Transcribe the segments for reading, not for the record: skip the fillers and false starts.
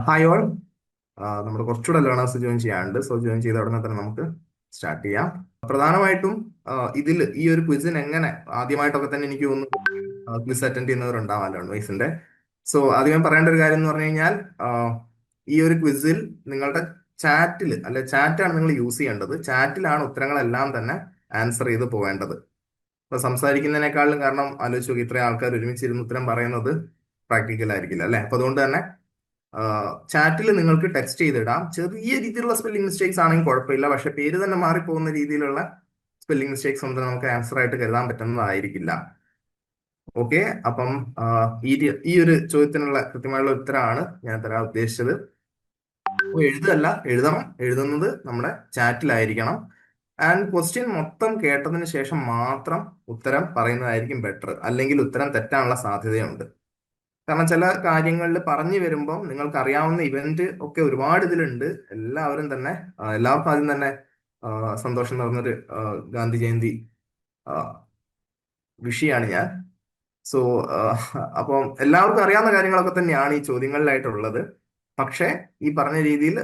Hi all. നമ്മൾ കുറച്ചുകൂടെ learners join ചെയ്യാനുണ്ട്. സോ ജോയിൻ ചെയ്ത ഉടനെ തന്നെ നമുക്ക് സ്റ്റാർട്ട് ചെയ്യാം. പ്രധാനമായിട്ടും ഇതിൽ ഈ ഒരു ക്വിസിന് എങ്ങനെ ആദ്യമായിട്ടൊക്കെ തന്നെ എനിക്ക് തോന്നുന്നു ക്വിസ് അറ്റൻഡ് ചെയ്യുന്നവരുണ്ടാവാം ലേൺവൈസിന്റെ. സോ ആദ്യമേ പറയേണ്ട ഒരു കാര്യം എന്ന് പറഞ്ഞു കഴിഞ്ഞാൽ ഈ ഒരു ക്വിസിൽ നിങ്ങളുടെ ചാറ്റിൽ അല്ലെ ചാറ്റാണ് നിങ്ങൾ യൂസ് ചെയ്യേണ്ടത്. ചാറ്റിലാണ് ഉത്തരങ്ങളെല്ലാം തന്നെ ആൻസർ ചെയ്ത് പോവേണ്ടത്. ഇപ്പൊ സംസാരിക്കുന്നതിനേക്കാളും, കാരണം ആലോചിച്ച് നോക്കി, ഇത്രയും ആൾക്കാർ ഒരുമിച്ചിരുന്ന് ഉത്തരം പറയുന്നത് പ്രാക്ടിക്കൽ ആയിരിക്കില്ല അല്ലെ. അപ്പൊ അതുകൊണ്ട് തന്നെ ചാറ്റിൽ നിങ്ങൾക്ക് ടെക്സ്റ്റ് ചെയ്തിടാം. ചെറിയ രീതിയിലുള്ള സ്പെല്ലിംഗ് മിസ്റ്റേക്സ് ആണെങ്കിൽ കുഴപ്പമില്ല, പക്ഷെ പേര് തന്നെ മാറിപ്പോകുന്ന രീതിയിലുള്ള സ്പെല്ലിംഗ് മിസ്റ്റേക്സ് ഒന്നും നമുക്ക് ആൻസർ ആയിട്ട് കരുതാൻ പറ്റുന്നതായിരിക്കില്ല. ഓക്കെ, അപ്പം ആ, ഈ ഒരു ചോദ്യത്തിനുള്ള കൃത്യമായുള്ള ഉത്തരമാണ് ഞാൻ തരാൻ ഉദ്ദേശിച്ചത്. അപ്പോൾ എഴുതല്ല, എഴുതണം. എഴുതുന്നത് നമ്മുടെ ചാറ്റിലായിരിക്കണം. ആൻഡ് ക്വസ്റ്റ്യൻ മൊത്തം കേട്ടതിന് ശേഷം മാത്രം ഉത്തരം പറയുന്നതായിരിക്കും ബെറ്റർ, അല്ലെങ്കിൽ ഉത്തരം തെറ്റാനുള്ള സാധ്യതയുണ്ട്. കാരണം ചില കാര്യങ്ങളിൽ പറഞ്ഞു വരുമ്പോൾ നിങ്ങൾക്ക് അറിയാവുന്ന ഇവന്റ് ഒക്കെ ഒരുപാട് ഇതിലുണ്ട്. എല്ലാവരും തന്നെ എല്ലാവർക്കും ആദ്യം തന്നെ സന്തോഷം നിറഞ്ഞൊരു ഗാന്ധി ജയന്തി വിഷയാണ് ഞാൻ. സോ അപ്പം എല്ലാവർക്കും അറിയാവുന്ന കാര്യങ്ങളൊക്കെ തന്നെയാണ് ഈ ചോദ്യങ്ങളിലായിട്ടുള്ളത്. പക്ഷേ ഈ പറഞ്ഞ രീതിയിൽ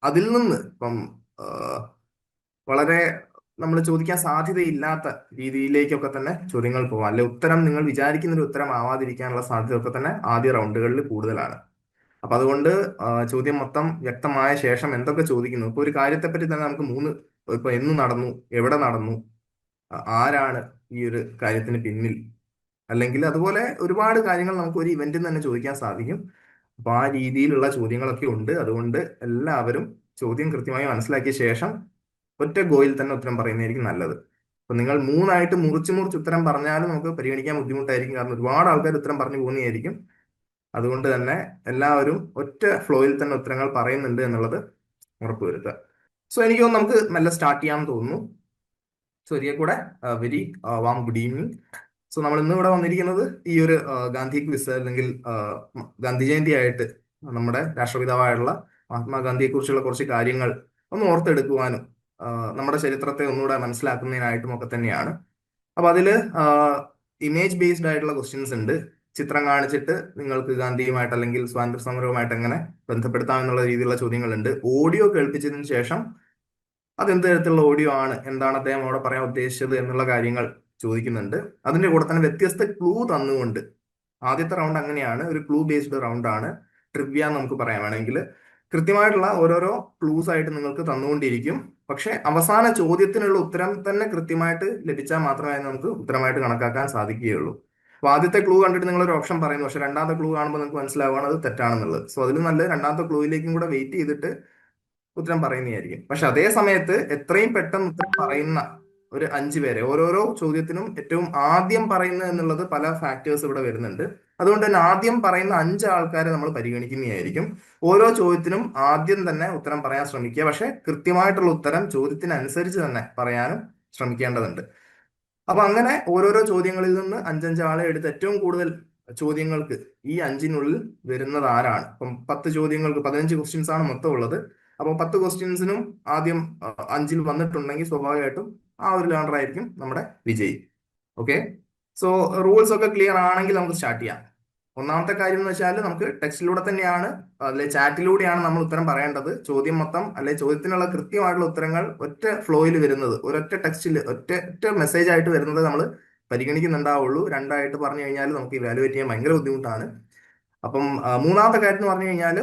അതിൽ നിന്ന് ഇപ്പം ആ, വളരെ നമ്മൾ ചോദിക്കാൻ സാധ്യതയില്ലാത്ത രീതിയിലേക്കൊക്കെ തന്നെ ചോദ്യങ്ങൾ പോകാം, അല്ലെ ഉത്തരം നിങ്ങൾ വിചാരിക്കുന്ന ഒരു ഉത്തരം ആവാതിരിക്കാനുള്ള സാധ്യതയൊക്കെ തന്നെ ആദ്യ റൗണ്ടുകളിൽ കൂടുതലാണ്. അപ്പൊ അതുകൊണ്ട് ചോദ്യം മൊത്തം വ്യക്തമായ ശേഷം എന്തൊക്കെ ചോദിക്കുന്നു, ഇപ്പൊ ഒരു കാര്യത്തെപ്പറ്റി തന്നെ നമുക്ക് ഇപ്പൊ എന്ന് നടന്നു, എവിടെ നടന്നു, ആരാണ് ഈ ഒരു കാര്യത്തിന് പിന്നിൽ, അല്ലെങ്കിൽ അതുപോലെ ഒരുപാട് കാര്യങ്ങൾ നമുക്ക് ഒരു ഇവന്റിൽ തന്നെ ചോദിക്കാൻ സാധിക്കും. അപ്പൊ ആ രീതിയിലുള്ള ചോദ്യങ്ങളൊക്കെ ഉണ്ട്. അതുകൊണ്ട് എല്ലാവരും ചോദ്യം കൃത്യമായി മനസ്സിലാക്കിയ ശേഷം ഒറ്റ ഗോയിൽ തന്നെ ഉത്തരം പറയുന്നതായിരിക്കും നല്ലത്. അപ്പൊ നിങ്ങൾ മൂന്നായിട്ട് മുറിച്ച് മുറിച്ച് ഉത്തരം പറഞ്ഞാലും നമുക്ക് പരിഗണിക്കാൻ ബുദ്ധിമുട്ടായിരിക്കും, കാരണം ഒരുപാട് ആൾക്കാർ ഉത്തരം പറഞ്ഞു പോകുന്നതായിരിക്കും. അതുകൊണ്ട് തന്നെ എല്ലാവരും ഒറ്റ ഫ്ലോയിൽ തന്നെ ഉത്തരങ്ങൾ പറയുന്നുണ്ട് എന്നുള്ളത് ഉറപ്പുവരുത്തുക. സോ എനിക്ക് തോന്നുന്നു നമുക്ക് മെല്ലെ സ്റ്റാർട്ട് ചെയ്യാമെന്ന് തോന്നുന്നു. സോ ഒരിക്കൽ കൂടെ very warm good evening. So നമ്മൾ ഇന്ന് ഇവിടെ വന്നിരിക്കുന്നത് ഈ ഒരു ഗാന്ധി ക്വിസ്, അല്ലെങ്കിൽ ഗാന്ധി ജയന്തി ആയിട്ട് നമ്മുടെ രാഷ്ട്രപിതാവായുള്ള മഹാത്മാഗാന്ധിയെ കുറിച്ചുള്ള കുറച്ച് കാര്യങ്ങൾ ഒന്ന് ഓർത്തെടുക്കുവാനും നമ്മുടെ ചരിത്രത്തെ ഒന്നുകൂടെ മനസ്സിലാക്കുന്നതിനായിട്ടും ഒക്കെ തന്നെയാണ്. അപ്പൊ അതില് ഇമേജ് ബേസ്ഡ് ആയിട്ടുള്ള ക്വസ്റ്റ്യൻസ് ഉണ്ട്. ചിത്രം കാണിച്ചിട്ട് നിങ്ങൾക്ക് ഗാന്ധിയുമായിട്ട് അല്ലെങ്കിൽ സ്വാതന്ത്ര്യ സമരവുമായിട്ട് എങ്ങനെ ബന്ധപ്പെടുത്താം എന്നുള്ള രീതിയിലുള്ള ചോദ്യങ്ങളുണ്ട്. ഓഡിയോ കേൾപ്പിച്ചതിന് ശേഷം അതെന്ത് തരത്തിലുള്ള ഓഡിയോ ആണ്, എന്താണ് അദ്ദേഹം അവിടെ പറയാൻ ഉദ്ദേശിച്ചത് എന്നുള്ള കാര്യങ്ങൾ ചോദിക്കുന്നുണ്ട്. അതിന്റെ കൂടെ തന്നെ വ്യത്യസ്ത ക്ലൂ തന്നുകൊണ്ട്, ആദ്യത്തെ റൗണ്ട് അങ്ങനെയാണ്, ഒരു ക്ലൂ ബേസ്ഡ് റൗണ്ട് ആണ്. ട്രിവ്യ നമുക്ക് പറയാൻ വേണമെങ്കിൽ കൃത്യമായിട്ടുള്ള ഓരോരോ ക്ലൂസ് ആയിട്ട് നിങ്ങൾക്ക് തന്നുകൊണ്ടിരിക്കും. പക്ഷെ അവസാന ചോദ്യത്തിനുള്ള ഉത്തരം തന്നെ കൃത്യമായിട്ട് ലഭിച്ചാൽ മാത്രമേ നമുക്ക് ഉത്തരമായിട്ട് കണക്കാക്കാൻ സാധിക്കുകയുള്ളൂ. അപ്പൊ ആദ്യത്തെ ക്ലൂ കണ്ടിട്ട് നിങ്ങൾ ഒരു ഓപ്ഷൻ പറയുന്നു, പക്ഷെ രണ്ടാമത്തെ ക്ലൂ കാണുമ്പോൾ നിങ്ങൾക്ക് മനസ്സിലാവുകയാണ് അത് തെറ്റാണെന്നുള്ളത്. സോ അതിൽ നല്ല രണ്ടാമത്തെ ക്ലൂയിലേക്കും കൂടെ വെയിറ്റ് ചെയ്തിട്ട് ഉത്തരം പറയുന്നതായിരിക്കും. പക്ഷെ അതേ സമയത്ത് എത്രയും പെട്ടെന്ന് ഉത്തരം പറയുന്ന ഒരു 5 പേരെ, ഓരോരോ ചോദ്യത്തിനും ഏറ്റവും ആദ്യം പറയുന്നത് എന്നുള്ളത് പല ഫാക്ടേഴ്സ് ഇവിടെ വരുന്നുണ്ട്. അതുകൊണ്ട് തന്നെ ആദ്യം പറയുന്ന 5 ആൾക്കാരെ നമ്മൾ പരിഗണിക്കുന്നതായിരിക്കും. ഓരോ ചോദ്യത്തിനും ആദ്യം തന്നെ ഉത്തരം പറയാൻ ശ്രമിക്കുക, പക്ഷെ കൃത്യമായിട്ടുള്ള ഉത്തരം ചോദ്യത്തിനനുസരിച്ച് തന്നെ പറയാനും ശ്രമിക്കേണ്ടതുണ്ട്. അപ്പൊ അങ്ങനെ ഓരോരോ ചോദ്യങ്ങളിൽ നിന്ന് അഞ്ചഞ്ച് ആളെ എടുത്ത് ഏറ്റവും കൂടുതൽ ചോദ്യങ്ങൾക്ക് ഈ 5-നുള്ളിൽ വരുന്നത് ആരാണ്. ഇപ്പം 10 ചോദ്യങ്ങൾക്ക് 15 ക്വസ്റ്റ്യൻസ് ആണ് മൊത്തം ഉള്ളത്. അപ്പം 10 ക്വസ്റ്റ്യൻസിനും ആദ്യം 5-ൽ വന്നിട്ടുണ്ടെങ്കിൽ സ്വാഭാവികമായിട്ടും ആ ഒരു ലേണർ ആയിരിക്കും നമ്മുടെ വിജയി. ഓക്കെ, സോ റൂൾസ് ഒക്കെ ക്ലിയർ ആണെങ്കിൽ നമുക്ക് സ്റ്റാർട്ട് ചെയ്യാം. ഒന്നാമത്തെ കാര്യം എന്ന് വെച്ചാൽ നമുക്ക് ടെക്സ്റ്റിലൂടെ തന്നെയാണ്, അല്ലെ ചാറ്റിലൂടെയാണ് നമ്മൾ ഉത്തരം പറയേണ്ടത്. ചോദ്യം മൊത്തം അല്ലെ ചോദ്യത്തിനുള്ള കൃത്യമായിട്ടുള്ള ഉത്തരങ്ങൾ ഒറ്റ ഫ്ലോയിൽ വരുന്നത്, ഒരൊറ്റ ടെക്സ്റ്റിൽ ഒറ്റ ഒറ്റ മെസ്സേജ് ആയിട്ട് വരുന്നത് നമ്മൾ പരിഗണിക്കുന്നുണ്ടാവുള്ളൂ. രണ്ടായിട്ട് പറഞ്ഞു കഴിഞ്ഞാൽ നമുക്ക് ഇവാലുവേറ്റ് ചെയ്യാൻ ഭയങ്കര ബുദ്ധിമുട്ടാണ്. അപ്പം മൂന്നാമത്തെ കാര്യം എന്ന് പറഞ്ഞു കഴിഞ്ഞാൽ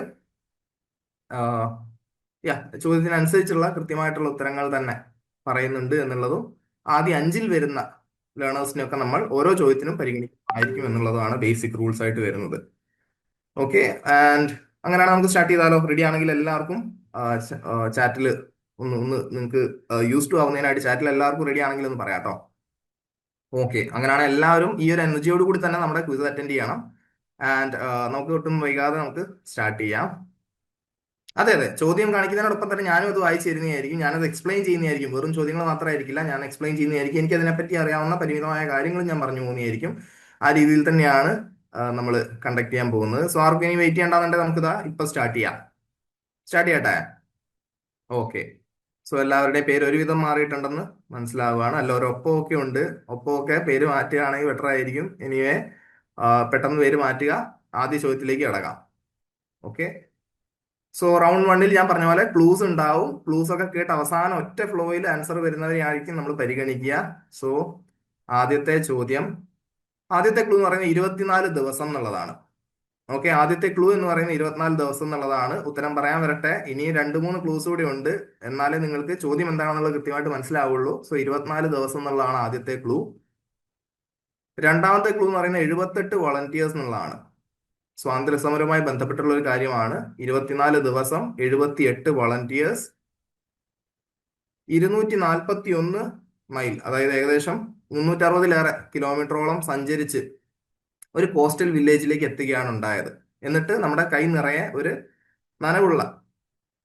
ചോദ്യത്തിനനുസരിച്ചുള്ള കൃത്യമായിട്ടുള്ള ഉത്തരങ്ങൾ തന്നെ പറയുന്നുണ്ട് എന്നുള്ളതും, ആദ്യം 5-ൽ വരുന്ന ലേണേഴ്സിനെയൊക്കെ നമ്മൾ ഓരോ ചോദ്യത്തിനും പരിഗണിക്കും എന്നുള്ളതാണ് ബേസിക് റൂൾസ് ആയിട്ട് വരുന്നത്. ഓക്കെ, ആൻഡ് അങ്ങനെയാണ് നമുക്ക് സ്റ്റാർട്ട് ചെയ്താലോ? റെഡി ആണെങ്കിൽ എല്ലാവർക്കും ചാറ്റിൽ ഒന്ന് നിങ്ങൾക്ക് യൂസ് ടു ആവുന്നതിനായിട്ട് ചാറ്റിൽ എല്ലാവർക്കും റെഡി ആണെങ്കിൽ ഒന്ന് പറയാം കേട്ടോ. ഓക്കെ, അങ്ങനെയാണ് എല്ലാവരും ഈ ഒരു എനർജിയോട് കൂടി തന്നെ നമ്മുടെ ക്വിസ് അറ്റൻഡ് ചെയ്യണം. ആൻഡ് നമുക്ക് ഒട്ടും വൈകാതെ നമുക്ക് സ്റ്റാർട്ട് ചെയ്യാം. അതെ അതെ, ചോദ്യം കാണിക്കുന്നതിനോടൊപ്പം തന്നെ ഞാനും അത് വായിച്ചു തരുന്നതായിരിക്കും, ഞാനത് എക്സ്പ്ലെയിൻ ചെയ്യുന്നതായിരിക്കും. വെറും ചോദ്യങ്ങൾ മാത്രമായിരിക്കില്ല, ഞാൻ എക്സ്പ്ലെയിൻ ചെയ്യുന്നതായിരിക്കും. എനിക്ക് അതിനെപ്പറ്റി അറിയാവുന്ന പരിമിതമായ കാര്യങ്ങളും ഞാൻ പറഞ്ഞു പോകുന്നതായിരിക്കും. ആ രീതിയിൽ തന്നെയാണ് നമ്മൾ കണ്ടക്ട് ചെയ്യാൻ പോകുന്നത്. സോ ആർക്കും ഇനി വെയിറ്റ് ചെയ്യേണ്ടെന്നുണ്ടെങ്കിൽ നമുക്കിതാ ഇപ്പൊ സ്റ്റാർട്ട് ചെയ്യാം. സ്റ്റാർട്ട് ചെയ്യട്ടെ? ഓക്കെ, സോ എല്ലാവരുടെയും പേര് ഒരുവിധം മാറിയിട്ടുണ്ടെന്ന് മനസ്സിലാവുകയാണ്. എല്ലാവരും ഒപ്പമൊക്കെ ഉണ്ട്. ഒപ്പമൊക്കെ പേര് മാറ്റുകയാണെങ്കിൽ ബെറ്റർ ആയിരിക്കും. എനിവേ പെട്ടെന്ന് പേര് മാറ്റുക. ആദ്യ ചോദ്യത്തിലേക്ക് കിടക്കാം. ഓക്കെ. സോ റൗണ്ട് വണ്ണിൽ ഞാൻ പറഞ്ഞ പോലെ ക്ലൂസ് ഉണ്ടാവും. ക്ലൂസ് ഒക്കെ കേട്ട് അവസാനം ഒറ്റ ഫ്ലോയിൽ ആൻസർ വരുന്നവരെയായിരിക്കും നമ്മൾ പരിഗണിക്കുക. സോ ആദ്യത്തെ ചോദ്യം, ആദ്യത്തെ ക്ലൂ എന്ന് പറയുന്നത് 24 ദിവസം എന്നുള്ളതാണ്. ഓക്കെ, ആദ്യത്തെ ക്ലൂ എന്ന് പറയുന്നത് 24 ദിവസം എന്നുള്ളതാണ്. ഉത്തരം പറയാൻ വരട്ടെ. ഇനി 2-3 ക്ലൂസ് കൂടി ഉണ്ട്, എന്നാലേ നിങ്ങൾക്ക് ചോദ്യം എന്താണെന്നുള്ളത് കൃത്യമായിട്ട് മനസ്സിലാവുള്ളൂ. സോ 24 ദിവസം എന്നുള്ളതാണ് ആദ്യത്തെ ക്ലൂ. രണ്ടാമത്തെ ക്ലൂ എന്ന് പറയുന്നത് 78 വോളണ്ടിയേഴ്സ് എന്നുള്ളതാണ്. സ്വാതന്ത്ര്യ സമരവുമായി ബന്ധപ്പെട്ടുള്ള ഒരു കാര്യമാണ്. 24 ദിവസം, 78 വോളണ്ടിയേഴ്സ്, 241 മൈൽ, അതായത് ഏകദേശം 360-ലേറെ കിലോമീറ്ററോളം സഞ്ചരിച്ച് ഒരു കോസ്റ്റൽ വില്ലേജിലേക്ക് എത്തുകയാണ് ഉണ്ടായത്. എന്നിട്ട് നമ്മുടെ കൈ നിറയെ ഒരു നനവുള്ള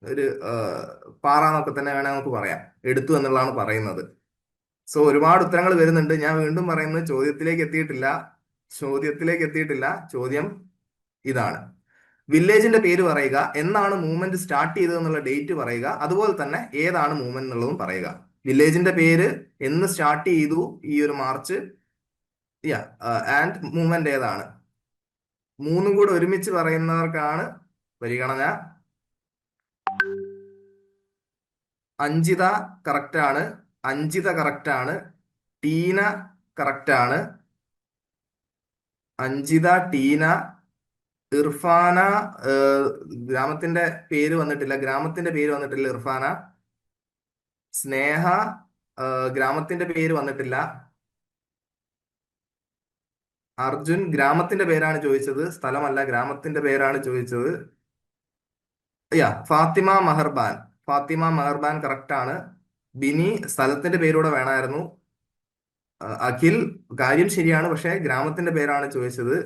ഒരു പാറ എന്നൊക്കെ തന്നെ വേണേൽ നമുക്ക് പറയാം, എടുത്തു എന്നുള്ളതാണ് പറയുന്നത്. സോ ഒരുപാട് ഉത്തരങ്ങൾ വരുന്നുണ്ട്. ഞാൻ വീണ്ടും പറയുന്നത് ചോദ്യത്തിലേക്ക് എത്തിയിട്ടില്ല. ചോദ്യം ഇതാണ്: വില്ലേജിന്റെ പേര് പറയുക, എന്നാണ് മൂവ്മെന്റ് സ്റ്റാർട്ട് ചെയ്തത് എന്നുള്ള ഡേറ്റ് പറയുക, അതുപോലെ തന്നെ ഏതാണ് മൂവ്മെന്റ് എന്നുള്ളതും പറയുക. വില്ലേജിന്റെ പേര്, എന്ന് സ്റ്റാർട്ട് ചെയ്തു ഈ ഒരു മാർച്ച്, ആൻഡ് മൂവ്മെന്റ് ഏതാണ്. മൂന്നും കൂടെ ഒരുമിച്ച് പറയുന്നവർക്കാണ് പരിഗണന. അഞ്ജിത കറക്റ്റ് ആണ്, അഞ്ജിത കറക്റ്റ് ആണ്, ടീന കറക്റ്റ് ആണ്, അഞ്ജിത, ടീന, ഇർഫാന. ഗ്രാമത്തിന്റെ പേര് വന്നിട്ടില്ല, ഇർഫാന. സ്നേഹ, ഗ്രാമത്തിന്റെ പേര് വന്നിട്ടില്ല. അർജുൻ, ഗ്രാമത്തിന്റെ പേരാണ് ചോദിച്ചത്, സ്ഥലമല്ല, ഗ്രാമത്തിന്റെ പേരാണ് ചോദിച്ചത്. ഫാത്തിമ മെഹർബാൻ കറക്റ്റ് ആണ്. ബിനി, സ്ഥലത്തിന്റെ പേരൂടെ വേണമായിരുന്നു. അഖിൽ, കാര്യം ശരിയാണ്, പക്ഷെ ഗ്രാമത്തിന്റെ പേരാണ് ചോദിച്ചത്.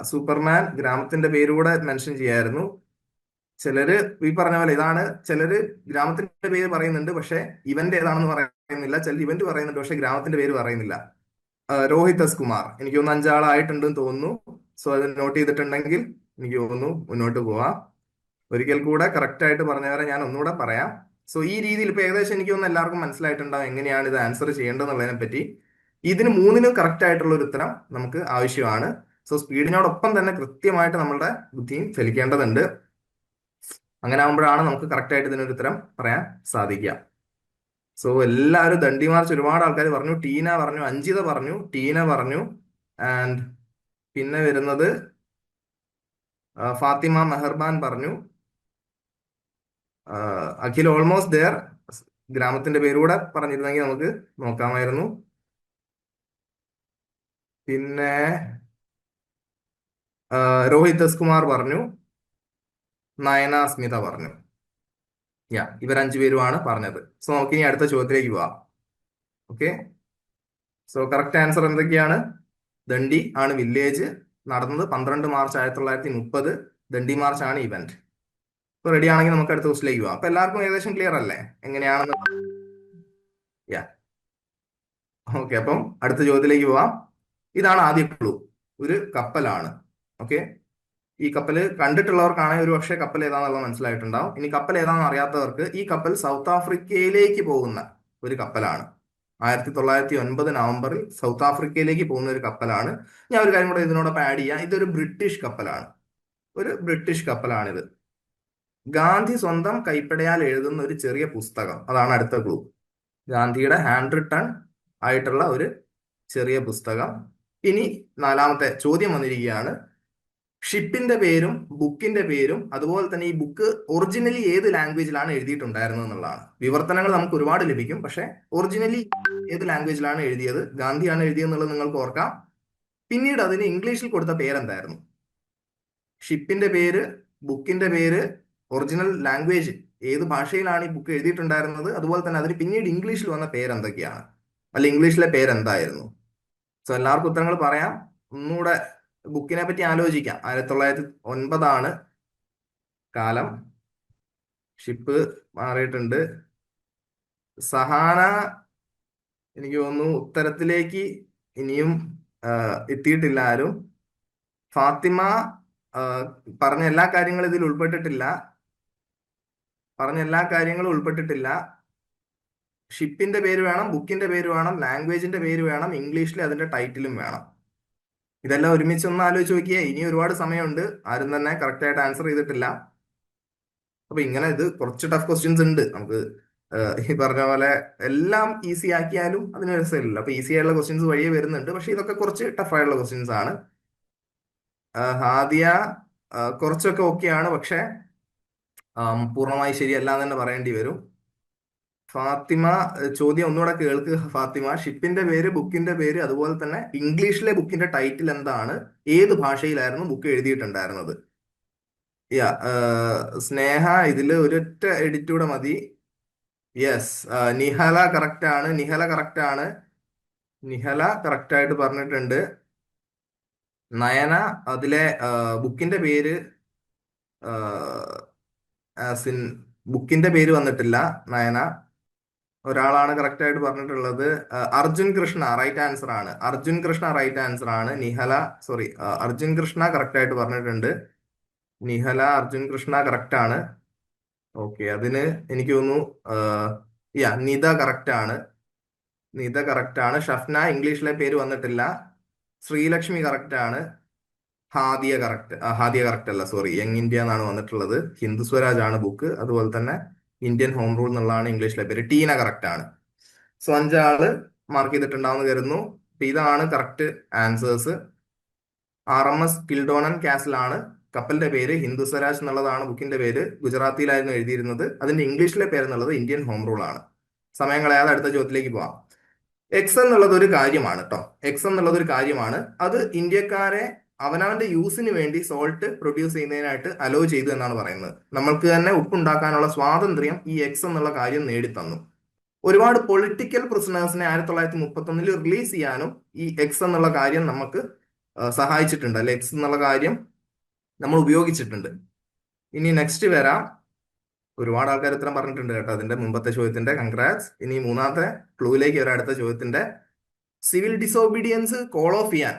സൂപ്പർമാൻ, ഗ്രാമത്തിന്റെ പേരുകൂടെ മെൻഷൻ ചെയ്യായിരുന്നു. ചിലര് ഈ പറഞ്ഞ പോലെ ഇതാണ്, ചിലര് ഗ്രാമത്തിന്റെ പേര് പറയുന്നുണ്ട് പക്ഷെ ഇവന്റ് ഏതാണെന്ന് പറയുന്നില്ല. ചിലർ ഇവന്റ് പറയുന്നുണ്ട് പക്ഷെ ഗ്രാമത്തിന്റെ പേര് പറയുന്നില്ല. രോഹിത് എസ് കുമാർ, എനിക്ക് തോന്നുന്നു 5 ആളായിട്ടുണ്ടെന്ന് തോന്നുന്നു. സോ അത് നോട്ട് ചെയ്തിട്ടുണ്ടെങ്കിൽ എനിക്ക് തോന്നുന്നു മുന്നോട്ട് പോവാം. ഒരിക്കൽ കൂടെ കറക്റ്റ് ആയിട്ട് പറഞ്ഞവരെ ഞാൻ ഒന്നുകൂടെ പറയാം. സോ ഈ രീതിയിൽ ഇപ്പൊ ഏകദേശം എനിക്ക് തോന്നുന്നു എല്ലാവർക്കും മനസ്സിലായിട്ടുണ്ടാവും എങ്ങനെയാണ് ഇത് ആൻസർ ചെയ്യേണ്ടതെന്നുള്ളതിനെ പറ്റി. ഇതിന് മൂന്നിനും കറക്റ്റ് ആയിട്ടുള്ള ഒരു ഉത്തരം നമുക്ക് ആവശ്യമാണ്. സോ സ്പീഡിനോടൊപ്പം തന്നെ കൃത്യമായിട്ട് നമ്മളുടെ ബുദ്ധിയും ചലിക്കേണ്ടതുണ്ട്. അങ്ങനെ ആകുമ്പോഴാണ് നമുക്ക് കറക്റ്റ് ആയിട്ട് ഇതിനൊരു ഉത്തരം പറയാൻ സാധിക്കുക. സോ എല്ലാവരും ദണ്ഡി മാർച്ച് ഒരുപാട് ആൾക്കാർ പറഞ്ഞു. ടീന പറഞ്ഞു, അഞ്ജിത പറഞ്ഞു, ടീന പറഞ്ഞു, ആൻഡ് പിന്നെ വരുന്നത് ഫാത്തിമ മെഹർബാൻ പറഞ്ഞു. Akhil almost there. ഗ്രാമത്തിന്റെ പേരൂടെ പറഞ്ഞിരുന്നെങ്കിൽ നമുക്ക് നോക്കാമായിരുന്നു. പിന്നെ രോഹിത് എസ് കുമാർ പറഞ്ഞു, നയന സ്മിത പറഞ്ഞു. ഇവർ 5 പേരുമാണ് പറഞ്ഞത്. സോ നമുക്ക് ഇനി അടുത്ത ചോദ്യത്തിലേക്ക് പോവാം. ഓക്കെ, സോ കറക്റ്റ് ആൻസർ എന്തൊക്കെയാണ്? ദണ്ഡി ആണ് വില്ലേജ്. നടന്നത് 12 മാർച്ച് 1930. ദണ്ഡി മാർച്ച് ആണ് ഇവന്റ്. ഇപ്പൊ റെഡി ആണെങ്കിൽ നമുക്ക് അടുത്ത ക്വസ്റ്റിലേക്ക് പോവാം. അപ്പൊ എല്ലാവർക്കും ഏകദേശം ക്ലിയർ അല്ലേ എങ്ങനെയാണെന്ന്? ഓക്കെ, അപ്പം അടുത്ത ചോദ്യത്തിലേക്ക് പോവാം. ഇതാണ് ആദ്യ ക്ലൂ. ഒരു കപ്പലാണ്. ഓക്കെ, ഈ കപ്പൽ കണ്ടിട്ടുള്ളവർക്കാണെങ്കിൽ ഒരു പക്ഷേ കപ്പൽ ഏതാണെന്നുള്ളത് മനസ്സിലായിട്ടുണ്ടാവും. ഇനി കപ്പൽ ഏതാണെന്ന് അറിയാത്തവർക്ക്, ഈ കപ്പൽ സൗത്ത് ആഫ്രിക്കയിലേക്ക് പോകുന്ന ഒരു കപ്പലാണ്. 1909 നവംബറിൽ സൗത്ത് ആഫ്രിക്കയിലേക്ക് പോകുന്ന ഒരു കപ്പലാണ്. ഞാൻ ഒരു കാര്യം കൂടെ ഇതിനോടൊപ്പം ആഡ് ചെയ്യാം. ഇതൊരു ബ്രിട്ടീഷ് കപ്പലാണ്. ഇത് ഗാന്ധി സ്വന്തം കൈപ്പടയാൽ എഴുതുന്ന ഒരു ചെറിയ പുസ്തകം, അതാണ് അടുത്ത ക്ലൂ. ഗാന്ധിയുടെ ഹാൻഡ് റിട്ടൺ ആയിട്ടുള്ള ഒരു ചെറിയ പുസ്തകം. ഇനി നാലാമത്തെ ചോദ്യം വന്നിരിക്കുകയാണ്. ഷിപ്പിന്റെ പേരും ബുക്കിന്റെ പേരും അതുപോലെ തന്നെ ഈ ബുക്ക് ഒറിജിനലി ഏത് ലാംഗ്വേജിലാണ് എഴുതിയിട്ടുണ്ടായിരുന്നത് എന്നുള്ളതാണ്. വിവർത്തനങ്ങൾ നമുക്ക് ഒരുപാട് ലഭിക്കും, പക്ഷെ ഒറിജിനലി ഏത് ലാംഗ്വേജിലാണ് എഴുതിയത്, ഗാന്ധിയാണ് എഴുതിയെന്നുള്ളത് നിങ്ങൾക്ക് ഓർക്കാം. പിന്നീട് അതിന് ഇംഗ്ലീഷിൽ കൊടുത്ത പേരെന്തായിരുന്നു? ഷിപ്പിന്റെ പേര്, ബുക്കിന്റെ പേര്, ഒറിജിനൽ ലാംഗ്വേജ് ഏത് ഭാഷയിലാണ് ഈ ബുക്ക് എഴുതിയിട്ടുണ്ടായിരുന്നത്, അതുപോലെ തന്നെ അതിന് പിന്നീട് ഇംഗ്ലീഷിൽ വന്ന പേരെന്തൊക്കെയാണ്, അല്ല ഇംഗ്ലീഷിലെ പേരെന്തായിരുന്നു? സോ എല്ലാവർക്കും ഉത്തരങ്ങൾ പറയാം. ഒന്നുകൂടെ ബുക്കിനെ പറ്റി ആലോചിക്കാം. 1909 കാലം. ഷിപ്പ് മാറിയിട്ടുണ്ട്. സഹാന, എനിക്ക് തോന്നുന്നു ഉത്തരത്തിലേക്ക് ഇനിയും എത്തിയിട്ടില്ല ആരും. ഫാത്തിമ, പറഞ്ഞ എല്ലാ കാര്യങ്ങളും ഇതിൽ ഉൾപ്പെട്ടിട്ടില്ല. ഷിപ്പിന്റെ പേര് വേണം, ബുക്കിന്റെ പേര് വേണം, ലാംഗ്വേജിന്റെ പേര് വേണം, ഇംഗ്ലീഷിൽ അതിന്റെ ടൈറ്റിലും വേണം. ഇതെല്ലാം ഒരുമിച്ച് ഒന്ന് ആലോചിച്ച് നോക്കിയേ. ഇനി ഒരുപാട് സമയമുണ്ട്. ആരും തന്നെ കറക്റ്റ് ആയിട്ട് ആൻസർ ചെയ്തിട്ടില്ല. അപ്പൊ ഇങ്ങനെ ഇത് കുറച്ച് ടഫ് ക്വസ്റ്റ്യൻസ് ഉണ്ട് നമുക്ക്. ഈ പറഞ്ഞ പോലെ എല്ലാം ഈസി ആക്കിയാലും അതിന് രസമില്ല. അപ്പൊ ഈസി ആയിട്ടുള്ള ക്വസ്റ്റ്യൻസ് വഴിയെ വരുന്നുണ്ട്, പക്ഷെ ഇതൊക്കെ കുറച്ച് ടഫ് ആയിട്ടുള്ള ക്വസ്റ്റ്യൻസ് ആണ്. ഹാദിയ കുറച്ചൊക്കെ ഓക്കെയാണ്, പക്ഷെ പൂർണ്ണമായി ശരിയല്ല എന്ന് തന്നെ പറയേണ്ടി വരും. ഫാത്തിമ, ചോദ്യം ഒന്നുകൂടെ കേൾക്ക് ഫാത്തിമ. ഷിപ്പിന്റെ പേര്, ബുക്കിന്റെ പേര്, അതുപോലെ തന്നെ ഇംഗ്ലീഷിലെ ബുക്കിന്റെ ടൈറ്റിൽ എന്താണ്, ഏത് ഭാഷയിലായിരുന്നു ബുക്ക് എഴുതിയിട്ടുണ്ടായിരുന്നത്? യാ, സ്നേഹ, ഇതില് ഒരൊറ്റ എഡിറ്റ് കൂടെ മതി. യെസ്, നിഹല കറക്റ്റ് ആണ്. നിഹല കറക്റ്റ് ആണ്. നിഹല കറക്റ്റ് ആയിട്ട് പറഞ്ഞിട്ടുണ്ട്. നയന, അതിലെ ബുക്കിന്റെ പേര്, സിൻ ബുക്കിന്റെ പേര് വന്നിട്ടില്ല നയന. ഒരാളാണ് കറക്റ്റ് ആയിട്ട് പറഞ്ഞിട്ടുള്ളത്. അർജുൻ കൃഷ്ണ റൈറ്റ് ആൻസർ ആണ്. അർജുൻ കൃഷ്ണ റൈറ്റ് ആൻസർ ആണ്. നിഹല, സോറി, അർജുൻ കൃഷ്ണ കറക്റ്റ് ആയിട്ട് പറഞ്ഞിട്ടുണ്ട്. നിഹല, അർജുൻ കൃഷ്ണ കറക്റ്റ് ആണ്. ഓക്കെ, അതിന് എനിക്ക് തോന്നുന്നു യാ, നിത കറക്റ്റ് ആണ്. നിത കറക്റ്റ് ആണ്. ഷഫ്ന, ഇംഗ്ലീഷിലെ പേര് വന്നിട്ടില്ല. ശ്രീലക്ഷ്മി കറക്റ്റ് ആണ്. ഹാദിയ കറക്റ്റ്, ഹാദിയ കറക്റ്റ് അല്ല, സോറി, യങ് ഇന്ത്യ എന്നാണ് വന്നിട്ടുള്ളത്. ഹിന്ദു സ്വരാജ് ആണ് ബുക്ക്. അതുപോലെ തന്നെ ഇന്ത്യൻ ഹോം റൂൾ എന്നുള്ളതാണ് ഇംഗ്ലീഷിലെ പേര്. ടീന കറക്റ്റ് ആണ്. സോ 5 ആള് മാർക്ക് ചെയ്തിട്ടുണ്ടാവുന്ന കരുതുന്നു. അപ്പൊ ഇതാണ് കറക്റ്റ് ആൻസേഴ്സ്. RMS കിൽഡോണൻ കാസിൽ ആണ് കപ്പലിന്റെ പേര്. ഹിന്ദു സ്വരാജ് എന്നുള്ളതാണ് ബുക്കിന്റെ പേര്. ഗുജറാത്തിയിലായിരുന്നു എഴുതിയിരുന്നത്. അതിന്റെ ഇംഗ്ലീഷിലെ പേര് എന്നുള്ളത് ഇന്ത്യൻ ഹോം റൂൾ ആണ്. സമയം കളയാതെ അടുത്ത ചോദ്യത്തിലേക്ക് പോവാം. എക്സ് എന്നുള്ളത് ഒരു കാര്യമാണ് കേട്ടോ. എക്സ് എന്നുള്ളത് ഒരു കാര്യമാണ്. അത് ഇന്ത്യക്കാരെ അവനവന്റെ യൂസിന് വേണ്ടി സോൾട്ട് പ്രൊഡ്യൂസ് ചെയ്യുന്നതിനായിട്ട് അലോ ചെയ്തു എന്നാണ് പറയുന്നത്. നമ്മൾക്ക് തന്നെ ഉപ്പുണ്ടാക്കാനുള്ള സ്വാതന്ത്ര്യം ഈ എക്സ് എന്നുള്ള കാര്യം നേടിത്തന്നു. ഒരുപാട് പൊളിറ്റിക്കൽ പ്രിസണേഴ്സിനെ 1931 റിലീസ് ചെയ്യാനും ഈ എക്സ് എന്നുള്ള കാര്യം നമുക്ക് സഹായിച്ചിട്ടുണ്ട്, അല്ലെ? എക്സ് എന്നുള്ള കാര്യം നമ്മൾ ഉപയോഗിച്ചിട്ടുണ്ട്. ഇനി നെക്സ്റ്റ് വരാം. ഒരുപാട് ആൾക്കാർ ഉത്തരം പറഞ്ഞിട്ടുണ്ട് കേട്ടോ അതിന്റെ മുമ്പത്തെ ചോദ്യത്തിന്റെ. കൺഗ്രാറ്റ്സ്. ഇനി മൂന്നാമത്തെ ക്ലൂയിലേക്ക് വരാം. അടുത്ത ചോദ്യത്തിന്റെ സിവിൽ ഡിസോബീഡിയൻസ് കോൾ ഓഫ് ചെയ്യാൻ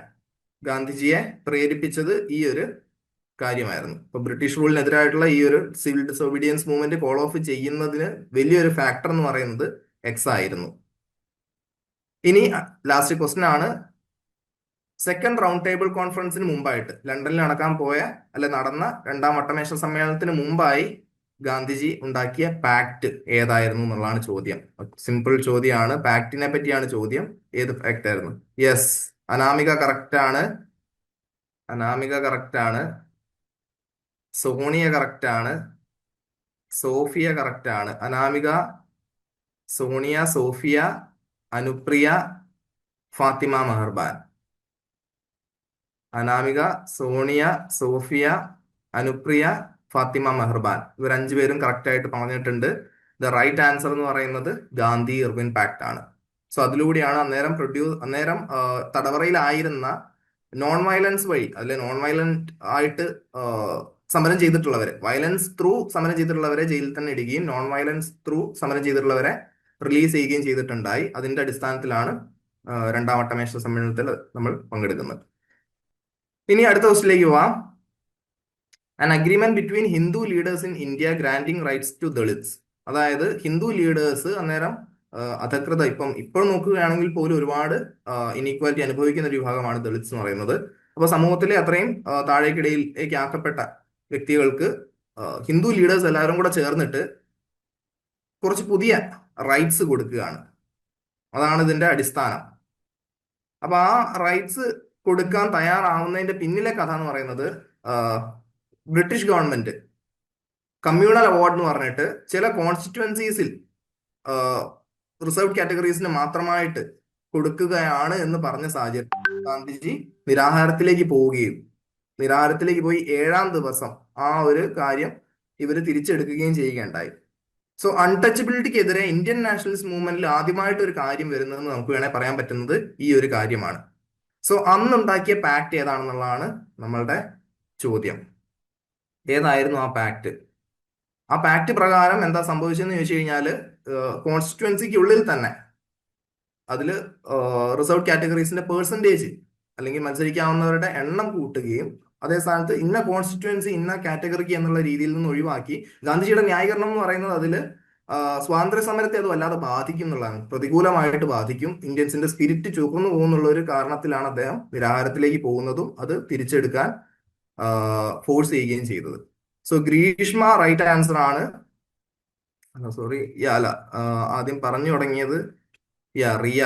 ഗാന്ധിജിയെ പ്രേരിപ്പിച്ചത് ഈ ഒരു കാര്യമായിരുന്നു. ഇപ്പൊ ബ്രിട്ടീഷ് റൂളിനെതിരായിട്ടുള്ള ഈ ഒരു civil disobedience movement call of ചെയ്യുന്നതിന് വലിയൊരു ഫാക്ടർ എന്ന് പറയുന്നത് എക്സ് ആയിരുന്നു. ഇനി ലാസ്റ്റ് ക്വസ്റ്റ്യൻ ആണ്. സെക്കൻഡ് റൗണ്ട് ടേബിൾ കോൺഫറൻസിന് മുമ്പായിട്ട് ലണ്ടനിൽ നടക്കാൻ പോയ, അല്ലെ നടന്ന 2ാം വട്ടമേശ സമ്മേളനത്തിന് മുമ്പായി ഗാന്ധിജി ഉണ്ടാക്കിയ പാക്ട് ഏതായിരുന്നു എന്നുള്ളതാണ് ചോദ്യം. സിമ്പിൾ ചോദ്യമാണ്. പാക്ടിനെ പറ്റിയാണ് ചോദ്യം. ഏത് പാക്ട് ആയിരുന്നു? യെസ്, അനാമിക കറക്റ്റ് ആണ്. അനാമിക കറക്റ്റ് ആണ്. സോണിയ കറക്റ്റ് ആണ്. സോഫിയ കറക്റ്റ് ആണ്. അനാമിക, സോണിയ, സോഫിയ, അനുപ്രിയ, ഫാത്തിമ മെഹർബാൻ. അനാമിക, സോണിയ, സോഫിയ, അനുപ്രിയ, ഫാത്തിമ മെഹർബാൻ. ഇവർ 5 പേരും കറക്റ്റ് ആയിട്ട് പറഞ്ഞിട്ടുണ്ട്. ദ റൈറ്റ് ആൻസർ എന്ന് പറയുന്നത് ഗാന്ധി ഇർവിൻ പാക്ട് ആണ്. സോ അതിലൂടെയാണ് അന്നേരം തടവറയിലായിരുന്ന നോൺ വയലൻസ് വഴി, അതിലെ നോൺ വയലന്റ് ആയിട്ട് സമരം ചെയ്തിട്ടുള്ളവരെ, വയലൻസ് ത്രൂ സമരം ചെയ്തിട്ടുള്ളവരെ ജയിലിൽ തന്നെ ഇടുകയും നോൺ വയലൻസ് ത്രൂ സമരം ചെയ്തിട്ടുള്ളവരെ റിലീസ് ചെയ്യുകയും ചെയ്തിട്ടുണ്ടായി. അതിന്റെ അടിസ്ഥാനത്തിലാണ് 2ാം വട്ടമേശ സമ്മേളനത്തിൽ നമ്മൾ പങ്കെടുക്കുന്നത്. ഇനി അടുത്ത ക്വസ്റ്റിലേക്ക് പോവാം. An agreement between Hindu leaders in India granting rights to Dalits. അതായത് ഹിന്ദു ലീഡേഴ്സ് അന്നേരം അധകൃത, ഇപ്പോൾ നോക്കുകയാണെങ്കിൽ പോലും ഒരുപാട് ഇനീക്വാലിറ്റി അനുഭവിക്കുന്ന ഒരു വിഭാഗമാണ് ദളിത്സ് എന്ന് പറയുന്നത്. അപ്പൊ സമൂഹത്തിലെ അത്രയും താഴേക്കിടയിലേക്ക് ആക്കപ്പെട്ട വ്യക്തികൾക്ക് ഹിന്ദു ലീഡേഴ്സ് എല്ലാവരും കൂടെ ചേർന്നിട്ട് കുറച്ച് പുതിയ റൈറ്റ്സ് കൊടുക്കുകയാണ്. അതാണ് ഇതിന്റെ അടിസ്ഥാനം. അപ്പൊ ആ റൈറ്റ്സ് കൊടുക്കാൻ തയ്യാറാവുന്നതിന്റെ പിന്നിലെ കഥ എന്ന് പറയുന്നത് ബ്രിട്ടീഷ് ഗവൺമെന്റ് കമ്മ്യൂണൽ അവാർഡ് എന്ന് പറഞ്ഞിട്ട് ചില കോൺസ്റ്റിറ്റ്യുവൻസീസിൽ റിസർവ്ഡ് കാറ്റഗറീസിന് മാത്രമായിട്ട് കൊടുക്കുകയാണ് എന്ന് പറഞ്ഞ സാഹചര്യം ഗാന്ധിജി നിരാഹാരത്തിലേക്ക് പോവുകയും നിരാഹാരത്തിലേക്ക് പോയി 7ാം ദിവസം ആ ഒരു കാര്യം ഇവർ തിരിച്ചെടുക്കുകയും ചെയ്യുകയുണ്ടായി. സോ അൺടച്ചബിലിറ്റിക്കെതിരെ ഇന്ത്യൻ നാഷണലിസ്റ്റ് മൂവ്മെന്റിൽ ആദ്യമായിട്ട് ഒരു കാര്യം വരുന്നതെന്ന് നമുക്ക് വേണേൽ പറയാൻ പറ്റുന്നത് ഈ ഒരു കാര്യമാണ്. സോ അന്നുണ്ടാക്കിയ പാക്ട് ഏതാണെന്നുള്ളതാണ് നമ്മളുടെ ചോദ്യം. ഏതായിരുന്നു ആ പാക്ട്? ആ പാക്ട് പ്രകാരം എന്താ സംഭവിച്ചതെന്ന് ചോദിച്ചു കഴിഞ്ഞാൽ കോൺസ്റ്റിറ്റ്യുവൻസിക്കുള്ളിൽ തന്നെ അതിൽ റിസർവ്ഡ് കാറ്റഗറീസിന്റെ പേഴ്സൻറ്റേജ് അല്ലെങ്കിൽ മത്സരിക്കാവുന്നവരുടെ എണ്ണം കൂട്ടുകയും അതേ സ്ഥാനത്ത് ഇന്ന കോൺസ്റ്റിറ്റ്യുവൻസി ഇന്ന കാറ്റഗറിക്ക് എന്നുള്ള രീതിയിൽ നിന്ന് ഒഴിവാക്കി. ഗാന്ധിജിയുടെ ന്യായീകരണം എന്ന് പറയുന്നത് അതിൽ സ്വാതന്ത്ര്യ സമരത്തെ അത് വല്ലാതെ ബാധിക്കും എന്നുള്ളതാണ്, പ്രതികൂലമായിട്ട് ബാധിക്കും. ഇന്ത്യൻസിന്റെ സ്പിരിറ്റ് ചുവന്നു പോകുന്നുള്ള ഒരു കാരണത്തിലാണ് അദ്ദേഹം നിരാഹാരത്തിലേക്ക് പോകുന്നതും അത് തിരിച്ചെടുക്കാൻ ഫോഴ്സ് ചെയ്യുകയും ചെയ്തത്. സോ ഗ്രീഷ്മ റൈറ്റ് ആൻസർ ആണ്. സോറി, അല്ല, ആദ്യം പറഞ്ഞു തുടങ്ങിയത് റിയ.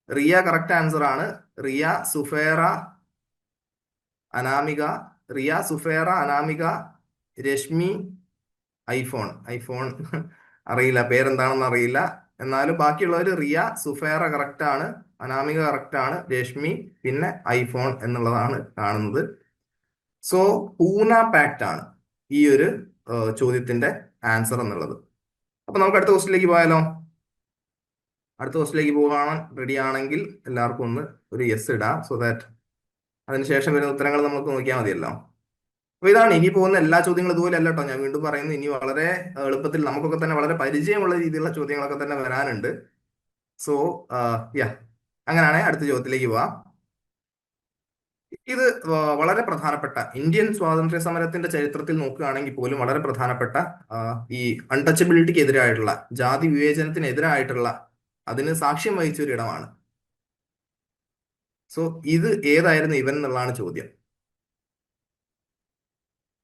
റിയ കറക്റ്റ് ആൻസർ ആണ്. റിയ സുഫേറ അനാമിക, റിയ സുഫേറ അനാമിക രശ്മി ഐഫോൺ. ഐഫോൺ അറിയില്ല, പേരെന്താണെന്ന് അറിയില്ല. എന്നാലും ബാക്കിയുള്ളവർ റിയ സുഫേറ കറക്റ്റ് ആണ്, അനാമിക കറക്റ്റ് ആണ്, രശ്മി, പിന്നെ ഐഫോൺ എന്നുള്ളതാണ് കാണുന്നത്. സോ പൂന പാക്ട് ആണ് ഈ ഒരു ചോദ്യത്തിന്റെ ആൻസർ എന്നുള്ളത്. അപ്പൊ നമുക്ക് അടുത്ത ക്വസ്റ്റിലേക്ക് പോയാലോ? അടുത്ത ക്വസ്റ്റിലേക്ക് പോകാൻ റെഡി ആണെങ്കിൽ എല്ലാവർക്കും ഒന്ന് ഒരു യെസ് ഇടാം, സോ ദാറ്റ് അതിനുശേഷം വരുന്ന ഉത്തരങ്ങൾ നമുക്ക് നോക്കിയാൽ മതിയല്ലോ. അപ്പൊ ഇതാണ് ഇനി പോകുന്ന എല്ലാ ചോദ്യങ്ങളും ഇതുപോലെ അല്ല കേട്ടോ, ഞാൻ വീണ്ടും പറയുന്നു. ഇനി വളരെ എളുപ്പത്തിൽ നമുക്കൊക്കെ തന്നെ വളരെ പരിചയമുള്ള രീതിയിലുള്ള ചോദ്യങ്ങളൊക്കെ തന്നെ വരാനുണ്ട്. സോ യാ, അങ്ങനെയാണെങ്കിൽ അടുത്ത ചോദ്യത്തിലേക്ക് പോവാം. ഇത് വളരെ പ്രധാനപ്പെട്ട ഇന്ത്യൻ സ്വാതന്ത്ര്യ സമരത്തിന്റെ ചരിത്രത്തിൽ നോക്കുകയാണെങ്കിൽ പോലും വളരെ പ്രധാനപ്പെട്ട ഈ അൺടച്ചബിലിറ്റിക്ക് എതിരായിട്ടുള്ള, ജാതി വിവേചനത്തിനെതിരായിട്ടുള്ള അതിന് സാക്ഷ്യം വഹിച്ച ഒരു ഇടമാണ്. സോ ഇത് ഏതായിരുന്നു ഇവൻ എന്നുള്ളതാണ് ചോദ്യം.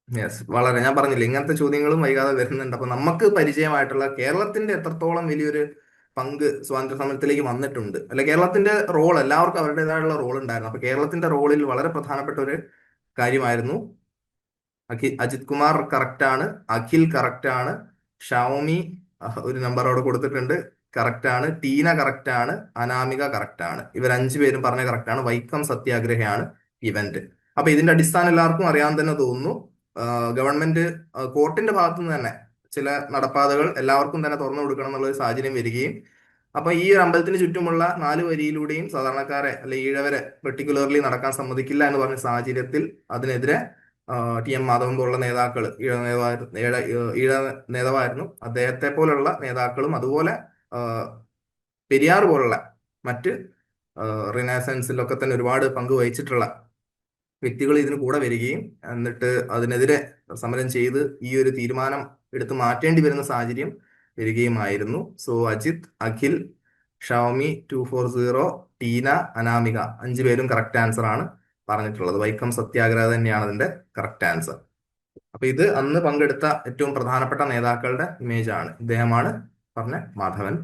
യെസ്, വളരെ, ഞാൻ പറഞ്ഞില്ല ഇങ്ങനത്തെ ചോദ്യങ്ങളും വൈകാതെ വരുന്നുണ്ട്. അപ്പൊ നമുക്ക് പരിചയമായിട്ടുള്ള കേരളത്തിന്റെ എത്രത്തോളം വലിയൊരു പങ്ക് സ്വാതന്ത്ര്യ സമരത്തിലേക്ക് വന്നിട്ടുണ്ട്, അല്ലെ കേരളത്തിന്റെ റോൾ, എല്ലാവർക്കും അവരുടേതായുള്ള റോൾ ഉണ്ടായിരുന്നു. അപ്പൊ കേരളത്തിന്റെ റോളിൽ വളരെ പ്രധാനപ്പെട്ട ഒരു കാര്യമായിരുന്നു. അജിത് കുമാർ കറക്റ്റ് ആണ്, അഖിൽ കറക്റ്റ് ആണ്, ഷൗമി ഒരു നമ്പർ അവിടെ കൊടുത്തിട്ടുണ്ട്, കറക്റ്റ് ആണ്, ടീന കറക്റ്റ് ആണ്, അനാമിക കറക്റ്റ് ആണ്. ഇവർ 5 പേരും പറഞ്ഞ കറക്റ്റ് ആണ്. വൈക്കം സത്യാഗ്രഹയാണ് ഇവന്റ്. അപ്പൊ ഇതിന്റെ അടിസ്ഥാനം എല്ലാവർക്കും അറിയാൻ തന്നെ തോന്നുന്നു. ഗവൺമെന്റ് കോർട്ടിന്റെ ഭാഗത്തു നിന്ന് തന്നെ ചില നടപ്പാതകൾ എല്ലാവർക്കും തന്നെ തുറന്നു കൊടുക്കണം എന്നുള്ള ഒരു സാഹചര്യം വരികയും, അപ്പൊ ഈ ഒരു അമ്പലത്തിന് ചുറ്റുമുള്ള 4 വരിയിലൂടെയും സാധാരണക്കാരെ അല്ലെ ഈഴവരെ പെർട്ടിക്കുലർലി നടക്കാൻ സമ്മതിക്കില്ല എന്ന് പറഞ്ഞ സാഹചര്യത്തിൽ അതിനെതിരെ ടി എം മാധവൻ പോലുള്ള നേതാക്കൾ, ഈഴ നേതാവായിരുന്നു, അദ്ദേഹത്തെ പോലുള്ള നേതാക്കളും അതുപോലെ പെരിയാർ പോലുള്ള മറ്റ് റിനൈസൻസിലൊക്കെ തന്നെ ഒരുപാട് പങ്ക് വഹിച്ചിട്ടുള്ള വ്യക്തികൾ ഇതിന് കൂടെ വരികയും എന്നിട്ട് അതിനെതിരെ സമരം ചെയ്ത് ഈ ഒരു തീരുമാനം എടുത്ത് മാറ്റേണ്ടി വരുന്ന സാഹചര്യം വരികയുമായിരുന്നു. സോ അജിത്, അഖിൽ, ഷൗമി 240, ടീന, അനാമിക 5 പേരും കറക്റ്റ് ആൻസർ ആണ് പറഞ്ഞിട്ടുള്ളത്. വൈക്കം സത്യാഗ്രഹ തന്നെയാണ് അതിന്റെ കറക്റ്റ് ആൻസർ. അപ്പൊ ഇത് അന്ന് പങ്കെടുത്ത ഏറ്റവും പ്രധാനപ്പെട്ട നേതാക്കളുടെ ഇമേജ് ആണ്. ഇദ്ദേഹമാണ് പറഞ്ഞ മാധവൻ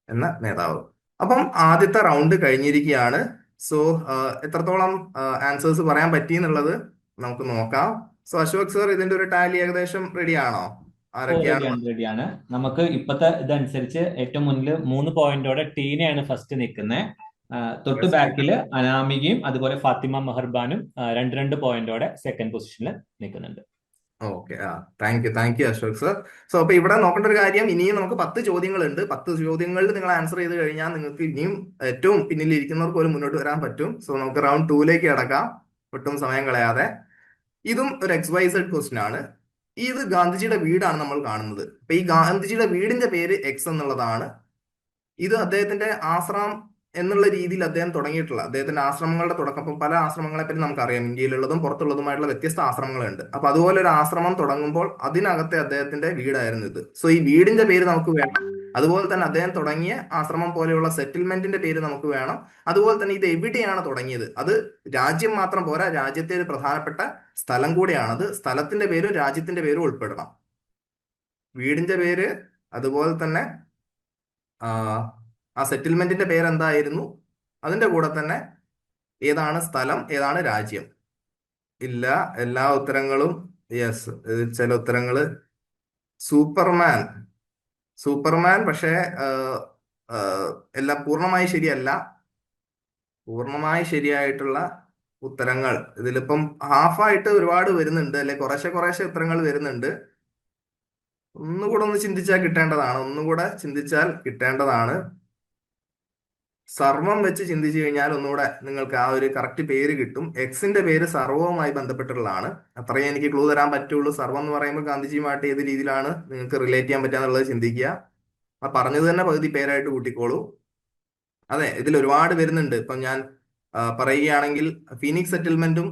എന്ന നേതാവ്. അപ്പം ആദ്യത്തെ റൗണ്ട് കഴിഞ്ഞിരിക്കുകയാണ്. സോ എത്രത്തോളം ആൻസേഴ്സ് പറയാൻ പറ്റി എന്നുള്ളത് നമുക്ക് നോക്കാം. സോ അശോക് സർ, ഇതിന്റെ ഒരു ടാലി ഏകദേശം റെഡി ആണോ? ആരൊക്കെയാണ്? റെഡിയാണ്. നമുക്ക് ഇപ്പത്തെ ഇതനുസരിച്ച് ഏറ്റവും മുന്നിൽ 3 പോയിന്റോടെ ടീനയാണ് ഫസ്റ്റ് നിൽക്കുന്നത്. തൊട്ട് ബാക്കിൽ അനാമികയും അതുപോലെ ഫാത്തിമ മെഹർബാനും 2 പോയിന്റോടെ സെക്കൻഡ് പൊസിഷനിൽ നിൽക്കുന്നുണ്ട്. Okay, thank U Ashok sir. So അപ്പൊ ഇവിടെ നോക്കേണ്ട ഒരു കാര്യം, ഇനിയും നമുക്ക് 10 ചോദ്യങ്ങളുണ്ട്. 10 ചോദ്യങ്ങളിൽ നിങ്ങൾ ആൻസർ ചെയ്ത് കഴിഞ്ഞാൽ നിങ്ങൾക്ക് ഇനിയും ഏറ്റവും പിന്നിൽ ഇരിക്കുന്നവർക്ക് പോലും മുന്നോട്ട് വരാൻ പറ്റും. സോ നമുക്ക് റൗണ്ട് 2ലേക്ക് കടക്കാം, ഒട്ടും സമയം കളയാതെ. ഇതും ഒരു XYZ ക്വസ്റ്റ്യൻ ആണ്. ഇത് ഗാന്ധിജിയുടെ വീടാണ് നമ്മൾ കാണുന്നത്. അപ്പൊ ഈ ഗാന്ധിജിയുടെ വീടിന്റെ പേര് എക്സ് എന്നുള്ളതാണ്. ഇത് അദ്ദേഹത്തിന്റെ ആശ്രമം എന്നുള്ള രീതിയിൽ അദ്ദേഹം തുടങ്ങിയിട്ടുള്ള അദ്ദേഹത്തിന്റെ ആശ്രമങ്ങളുടെ തുടക്കം. അപ്പം പല ആശ്രമങ്ങളെ പറ്റി നമുക്കറിയാം, ഇന്ത്യയിലുള്ളതും പുറത്തുള്ളതുമായിട്ടുള്ള വ്യത്യസ്ത ആശ്രമങ്ങളുണ്ട്. അപ്പൊ അതുപോലെ ഒരു ആശ്രമം തുടങ്ങുമ്പോൾ അതിനകത്തെ അദ്ദേഹത്തിന്റെ വീടായിരുന്നു ഇത്. സോ ഈ വീടിന്റെ പേര് നമുക്ക് വേണം. അതുപോലെ തന്നെ അദ്ദേഹം തുടങ്ങിയ ആശ്രമം പോലെയുള്ള സെറ്റിൽമെന്റിന്റെ പേര് നമുക്ക് വേണം. അതുപോലെ തന്നെ ഇത് എവിടെയാണ് തുടങ്ങിയത്, അത് രാജ്യം മാത്രം പോരാ, രാജ്യത്തെ ഒരു പ്രധാനപ്പെട്ട സ്ഥലം കൂടിയാണ്. അത് സ്ഥലത്തിന്റെ പേരും രാജ്യത്തിന്റെ പേരും ഉൾപ്പെടണം. വീടിന്റെ പേര്, അതുപോലെ തന്നെ ആ സെറ്റിൽമെന്റിന്റെ പേരെന്തായിരുന്നു, അതിന്റെ കൂടെ തന്നെ ഏതാണ് സ്ഥലം, ഏതാണ് രാജ്യം. ഇല്ല, എല്ലാ ഉത്തരങ്ങളും യെസ്. ചില ഉത്തരങ്ങള് സൂപ്പർമാൻ, പക്ഷേ എല്ലാം പൂർണ്ണമായി ശരിയല്ല. പൂർണ്ണമായി ശരിയായിട്ടുള്ള ഉത്തരങ്ങൾ ഇതിലിപ്പം ഹാഫായിട്ട് ഒരുപാട് വരുന്നുണ്ട്, അല്ലെ കുറേശ്ശെ ഉത്തരങ്ങൾ വരുന്നുണ്ട്. ഒന്നുകൂടെ ഒന്ന് ചിന്തിച്ചാൽ കിട്ടേണ്ടതാണ്, ഒന്നുകൂടെ ചിന്തിച്ചാൽ കിട്ടേണ്ടതാണ്. സർവം വെച്ച് ചിന്തിച്ചു കഴിഞ്ഞാൽ ഒന്നുകൂടെ നിങ്ങൾക്ക് ആ ഒരു കറക്റ്റ് പേര് കിട്ടും. എക്സിന്റെ പേര് സർവവുമായി ബന്ധപ്പെട്ടിട്ടുള്ളതാണ്. അത്രയും എനിക്ക് ക്ലൂ തരാൻ പറ്റുള്ളൂ. സർവം എന്ന് പറയുമ്പോൾ ഗാന്ധിജിയുമായിട്ട് ഏത് രീതിയിലാണ് നിങ്ങൾക്ക് റിലേറ്റ് ചെയ്യാൻ പറ്റുക എന്നുള്ളത് ചിന്തിക്കുക. ആ പറഞ്ഞത് തന്നെ പകുതി പേരായിട്ട് കൂട്ടിക്കോളൂ. അതെ, ഇതിൽ ഒരുപാട് വരുന്നുണ്ട്. ഇപ്പം ഞാൻ പറയുകയാണെങ്കിൽ ഫീനിക്സ് സെറ്റിൽമെന്റും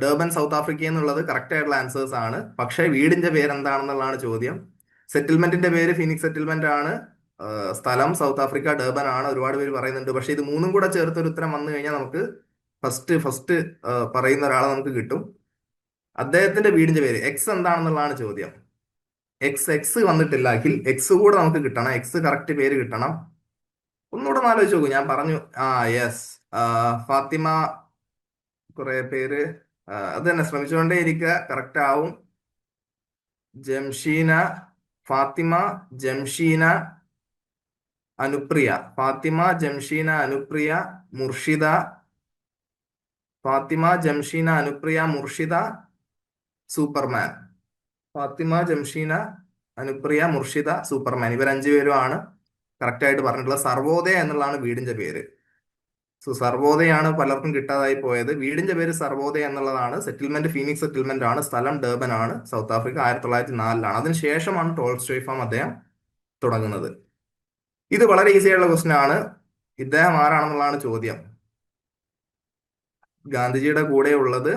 ഡർബൻ സൗത്ത് ആഫ്രിക്ക എന്നുള്ളത് കറക്റ്റ് ആയിട്ടുള്ള ആൻസേഴ്സ് ആണ്. പക്ഷേ വീടിന്റെ പേര് എന്താണെന്നുള്ളതാണ് ചോദ്യം. സെറ്റിൽമെന്റിന്റെ പേര് ഫീനിക്സ് സെറ്റിൽമെന്റ് ആണ്. സ്ഥലം സൗത്ത് ആഫ്രിക്ക ഡർബൻ ആണ്. ഒരുപാട് പേര് പറയുന്നുണ്ട്. പക്ഷെ ഇത് മൂന്നും കൂടെ ചേർത്ത് ഒരു ഉത്തരം വന്നു കഴിഞ്ഞാൽ നമുക്ക് ഫസ്റ്റ് ഫസ്റ്റ് പറയുന്ന ഒരാളെ നമുക്ക് കിട്ടും. അദ്ദേഹത്തിന്റെ വീടിന്റെ പേര് എക്സ് എന്താണെന്നുള്ളതാണ് ചോദ്യം. എക്സ് എക്സ് വന്നിട്ടില്ല അഖിൽ. എക്സ് കൂടെ നമുക്ക് കിട്ടണം. എക്സ് കറക്റ്റ് പേര് കിട്ടണം. ഒന്നുകൂടെ ഒന്ന് ആലോചിച്ച് നോക്കൂ. ഞാൻ പറഞ്ഞു യെസ്, ഫാത്തിമ. കുറെ പേര് അത് തന്നെ ശ്രമിച്ചുകൊണ്ടേ ഇരിക്കുക, കറക്റ്റ് ആവും. ജംഷീന, ഫാത്തിമ, ജംഷീന, അനുപ്രിയ. ഫാത്തിമ, ജംഷീന, അനുപ്രിയ, മുർഷിദ. ഫാത്തിമ, ജംഷീന, അനുപ്രിയ, മുർഷിദ, സൂപ്പർമാൻ. ഫാത്തിമ, ജംഷീന, അനുപ്രിയ, മുർഷിദ, സൂപ്പർമാൻ. ഇവർ അഞ്ചുപേരുമാണ് കറക്റ്റ് ആയിട്ട് പറഞ്ഞിട്ടുള്ളത്. സർവോദയ എന്നുള്ളതാണ് വീടിന്റെ പേര്. സോ സർവോദയാണ് പലർക്കും കിട്ടാതായി പോയത്. വീടിന്റെ പേര് സർവോദയ എന്നുള്ളതാണ്. സെറ്റിൽമെന്റ് ഫീനിക്സ് സെറ്റിൽമെന്റ് ആണ്. സ്ഥലം ഡർബൻ ആണ്, സൗത്ത് ആഫ്രിക്ക. 1904 അതിനുശേഷമാണ് ടോൾസ്റ്റോയ് ഫാം അദ്ദേഹം തുടങ്ങുന്നത്. ഇത് വളരെ ഈസി ആയിട്ടുള്ള ക്വസ്റ്റ്യൻ ആണ്. ഇദ്ദേഹം ആരാണെന്നുള്ളതാണ് ചോദ്യം. ഗാന്ധിജിയുടെ കൂടെ ഉള്ളത്